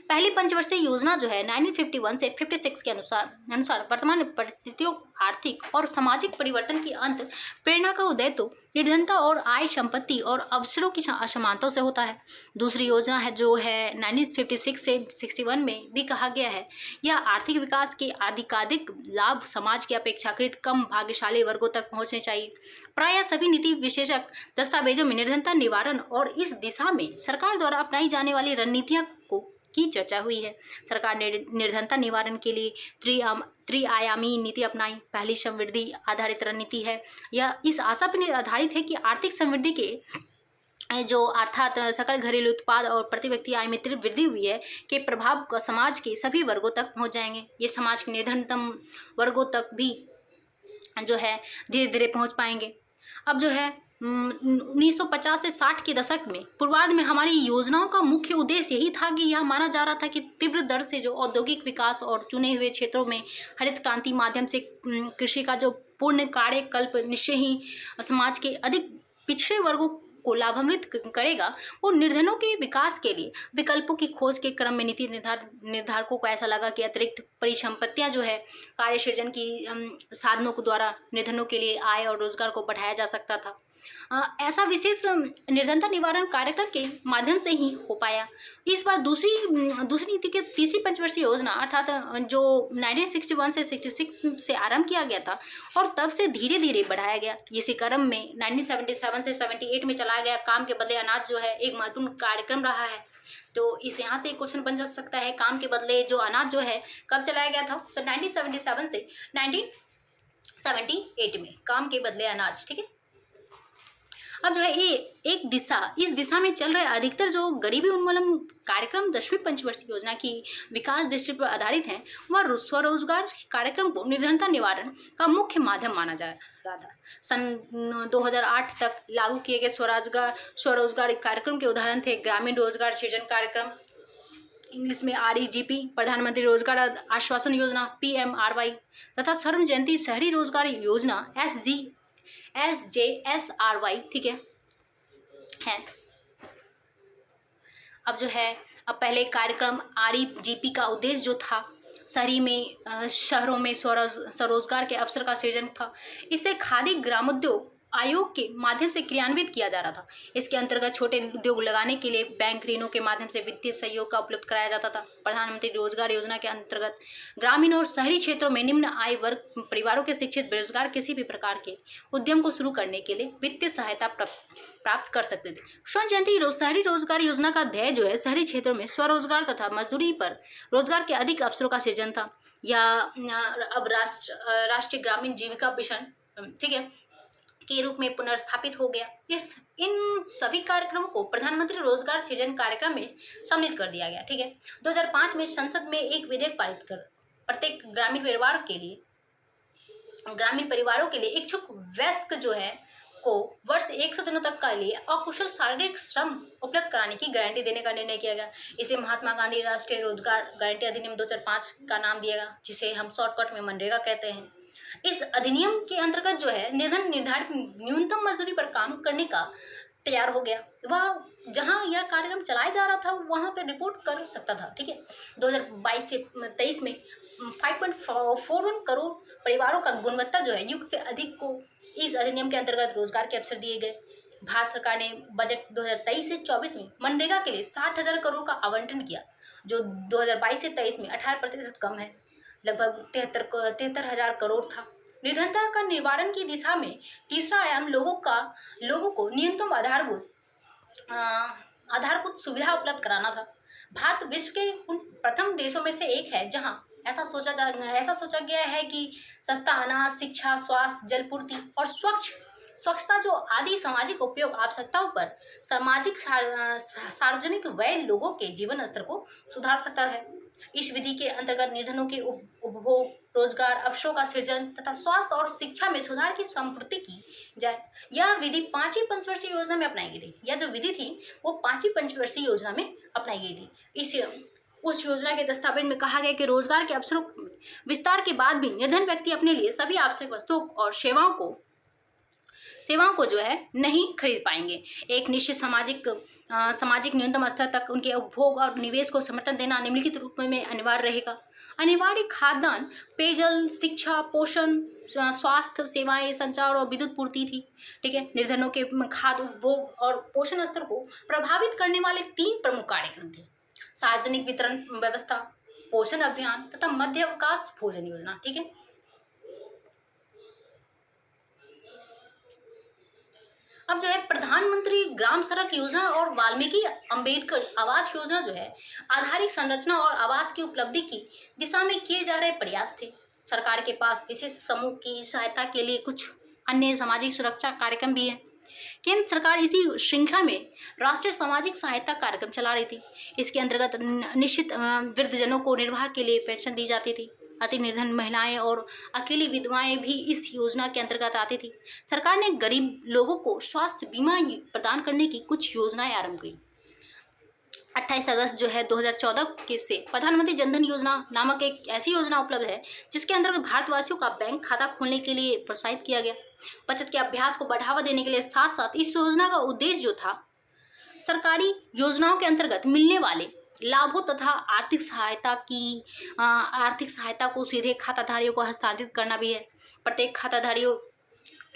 पहली पंचवर्षीय योजना जो है 1951 से 56 के अनुसार वर्तमान परिस्थितियों, आर्थिक और सामाजिक परिवर्तन की अंत प्रेरणा का उदय तो निर्धनता और आय, संपत्ति और अवसरों की असमानता से होता है। दूसरी योजना है जो है 1956 से 61 में भी कहा गया है, यह आर्थिक विकास के अधिकाधिक लाभ समाज के अपेक्षाकृत कम भाग्यशाली वर्गों तक पहुंचने चाहिए। प्रायः सभी नीति विशेषक दस्तावेजों में निर्धनता निवारण और इस दिशा में सरकार द्वारा अपनाई जाने वाली रणनीतियों की चर्चा हुई है। सरकार ने निर्धनता निवारण के लिए त्रिआयामी नीति अपनाई। पहली समृद्धि आधारित रणनीति है। यह इस आशा पर आधारित है कि आर्थिक समृद्धि के जो अर्थात सकल घरेलू उत्पाद और प्रति व्यक्ति आय में तीव्र वृद्धि हुई है के प्रभाव का समाज के सभी वर्गों तक पहुंच जाएंगे। ये समाज के निर्धनतम वर्गों तक भी जो है धीरे धीरे पहुंच पाएंगे। अब जो है 1950 से 60 के दशक में पूर्वार्ध में हमारी योजनाओं का मुख्य उद्देश्य यही था कि यह माना जा रहा था कि तीव्र दर से जो औद्योगिक विकास और चुने हुए क्षेत्रों में हरित क्रांति माध्यम से कृषि का जो पूर्ण कार्यकल्प निश्चय ही समाज के अधिक पिछड़े वर्गों को लाभान्वित करेगा। और निर्धनों के विकास के लिए विकल्पों की खोज के क्रम में नीति निर्धारकों को ऐसा लगा कि अतिरिक्त परिसंपत्तियां जो है कार्य सृजन की साधनों के द्वारा निर्धनों के लिए आय और रोजगार को बढ़ाया जा सकता था। ऐसा विशेष निर्धनता निवारण कार्यक्रम के माध्यम से ही हो पाया। इस बार दूसरी नीति की तीसरी पंचवर्षीय योजना अर्थात जो 1961 से 66 से आरंभ किया गया था और तब से धीरे धीरे बढ़ाया गया। इसी क्रम में 1977 से 78 में चलाया गया काम के बदले अनाज जो है एक महत्वपूर्ण कार्यक्रम रहा है। तो इस यहाँ से एक क्वेश्चन बन जा सकता है, काम के बदले जो अनाज जो है कब चलाया गया था? तो 1977 से 1978 में काम के बदले अनाज। ठीक है, अब जो है ये इस दिशा में चल रहे अधिकतर जो गरीबी उन्मूलन कार्यक्रम 10वीं पंचवर्षीय योजना की विकास दृष्टि पर आधारित हैं, वह स्वरोजगार कार्यक्रम को निर्धनता निवारण का मुख्य माध्यम माना जा रहा था। सन 2008 तक लागू किए गए स्वरोजगार कार्यक्रम के उदाहरण थे ग्रामीण रोजगार सृजन कार्यक्रम, इंग्लिश में REGP, प्रधानमंत्री रोजगार आश्वासन योजना PMRY तथा स्वर्ण जयंती शहरी रोजगार योजना SJSRY। ठीक है। अब जो है पहले कार्यक्रम REGP का उद्देश्य जो था शहरों में स्वरोजगार के अवसर का सृजन था। इसे खादी ग्रामोद्योग आयोग के माध्यम से क्रियान्वित किया जा रहा था। इसके अंतर्गत छोटे उद्योग लगाने के लिए बैंक ऋणों के माध्यम से वित्तीय सहयोग का उपलब्ध कराया जाता था। प्रधानमंत्री रोजगार योजना के अंतर्गत ग्रामीण और शहरी क्षेत्रों में निम्न आय वर्ग परिवारों के शिक्षित बेरोजगार किसी भी प्रकार के उद्यम को शुरू करने के लिए वित्तीय सहायता प्राप्त कर सकते थे। स्वर्ण जयंती शहरी रोजगार योजना का ध्येय जो है शहरी क्षेत्रों में स्वरोजगार तथा मजदूरी पर रोजगार के अधिक अवसरों का सृजन था। या अब राष्ट्रीय ग्रामीण जीविका मिशन, ठीक है, के रूप में पुनर्स्थापित हो गया। इन सभी कार्यक्रमों को प्रधानमंत्री रोजगार सृजन कार्यक्रम में सम्मिलित कर दिया गया। ठीक है, 2005 में संसद में एक विधेयक पारित कर प्रत्येक ग्रामीण परिवारों के लिए इच्छुक वयस्क जो है को वर्ष 100 दिनों तक के लिए अकुशल शारीरिक श्रम उपलब्ध कराने की गारंटी देने का निर्णय किया गया। इसे महात्मा गांधी राष्ट्रीय रोजगार गारंटी अधिनियम 2005 का नाम दिया गया, जिसे हम शॉर्टकट में मनरेगा कहते हैं। इस अधिनियम के अंतर्गत जो है निर्धारित न्यूनतम मजदूरी पर काम करने का तैयार हो गया। वह जहां यह कार्यक्रम चलाया जा रहा था वहां पर रिपोर्ट कर सकता था। ठीक है, 2022 से 23 में 5.41 करोड़ परिवारों का गुणवत्ता जो है युग से अधिक को इस अधिनियम के अंतर्गत रोजगार के अवसर दिए गए। भारत सरकार ने बजट 2023 से 24 में मनरेगा के लिए 60,000 करोड़ का आवंटन किया, जो 2022 से 23 में 18% कम है, लगभग 73,000 करोड़ था। निर्धनता का निवारण की दिशा में तीसरा आयाम लोगों को न्यूनतम आधारभूत सुविधा उपलब्ध कराना था। भारत विश्व के उन प्रथम देशों में से एक है जहां ऐसा सोचा गया है कि सस्ता अनाज, शिक्षा, स्वास्थ्य, जलपूर्ति और स्वच्छता जो आदि सामाजिक उपयोग आवश्यकताओं पर सार्वजनिक व्यय लोगों के जीवन स्तर को सुधार सकता है। इस विधि के अंतर्गत निर्धनों के उपभोग, रोजगार अवसरों का सृजन तथा स्वास्थ्य और शिक्षा में सुधार की संपूर्ति की जाए। यह विधि 5वीं पंचवर्षीय योजना में अपनाई गई थी। यह जो विधि थी वो 5वीं पंचवर्षीय योजना में अपनाई गई थी। उस योजना के दस्तावेज में कहा गया कि रोजगार के अवसरों विस्तार के बाद भी निर्धन व्यक्ति अपने लिए सभी आवश्यक वस्तुओं और सेवाओं को जो है नहीं खरीद पाएंगे। एक निश्चित सामाजिक न्यूनतम स्तर तक उनके उपभोग और निवेश को समर्थन देना निम्नलिखित रूप में अनिवार्य रहेगा। अनिवार्य खाद्यान्न, पेयजल, शिक्षा, पोषण, स्वास्थ्य सेवाएं, संचार और विद्युत पूर्ति थी। ठीक है, निर्धनों के खाद्य उपभोग और पोषण स्तर को प्रभावित करने वाले 3 प्रमुख कार्यक्रम थे: सार्वजनिक वितरण व्यवस्था, पोषण अभियान तथा मध्य अवकाश भोजन योजना। ठीक है, अब जो है प्रधानमंत्री ग्राम सड़क योजना और वाल्मीकि अंबेडकर आवास योजना जो है आधारिक संरचना और आवास की उपलब्धि की दिशा में किए जा रहे प्रयास थे। सरकार के पास विशेष समूह की सहायता के लिए कुछ अन्य सामाजिक सुरक्षा कार्यक्रम भी हैं। केंद्र सरकार इसी श्रृंखला में राष्ट्रीय सामाजिक सहायता कार्यक्रम चला रही थी। इसके अंतर्गत निश्चित वृद्धजनों को निर्वाह के लिए पेंशन दी जाती थी। अति निर्धन महिलाएं और अकेली विधवाएं भी इस योजना के अंतर्गत आती थी। सरकार ने गरीब लोगों को स्वास्थ्य बीमा प्रदान करने की कुछ योजनाएं आरंभ की। 28 अगस्त जो है 2014 के से प्रधानमंत्री जनधन योजना नामक एक ऐसी योजना उपलब्ध है जिसके अंतर्गत भारतवासियों का बैंक खाता खोलने के लिए प्रोत्साहित किया गया। बचत के अभ्यास को बढ़ावा देने के लिए साथ साथ इस योजना का उद्देश्य जो था सरकारी योजनाओं के अंतर्गत मिलने वाले लाभों तथा आर्थिक सहायता को सीधे खाताधारियों को हस्तांतरित करना भी है। प्रत्येक खाताधारियों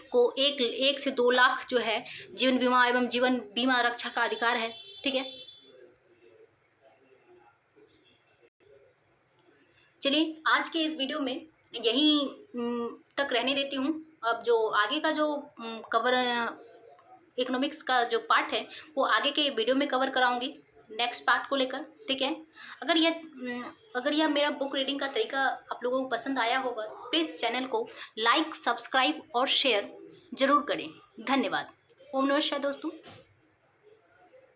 को 1 से 2 लाख जो है जीवन बीमा एवं जीवन बीमा रक्षा का अधिकार है। ठीक है, चलिए आज के इस वीडियो में यहीं तक रहने देती हूँ। अब जो आगे का जो कवर इकोनॉमिक्स का जो पार्ट है वो आगे के वीडियो में कवर कराऊंगी नेक्स्ट पार्ट को लेकर। ठीक है, अगर यह मेरा बुक रीडिंग का तरीका आप लोगों को पसंद आया होगा, प्लीज़ चैनल को लाइक, सब्सक्राइब और शेयर ज़रूर करें। धन्यवाद। ओम नमः शिवाय दोस्तों।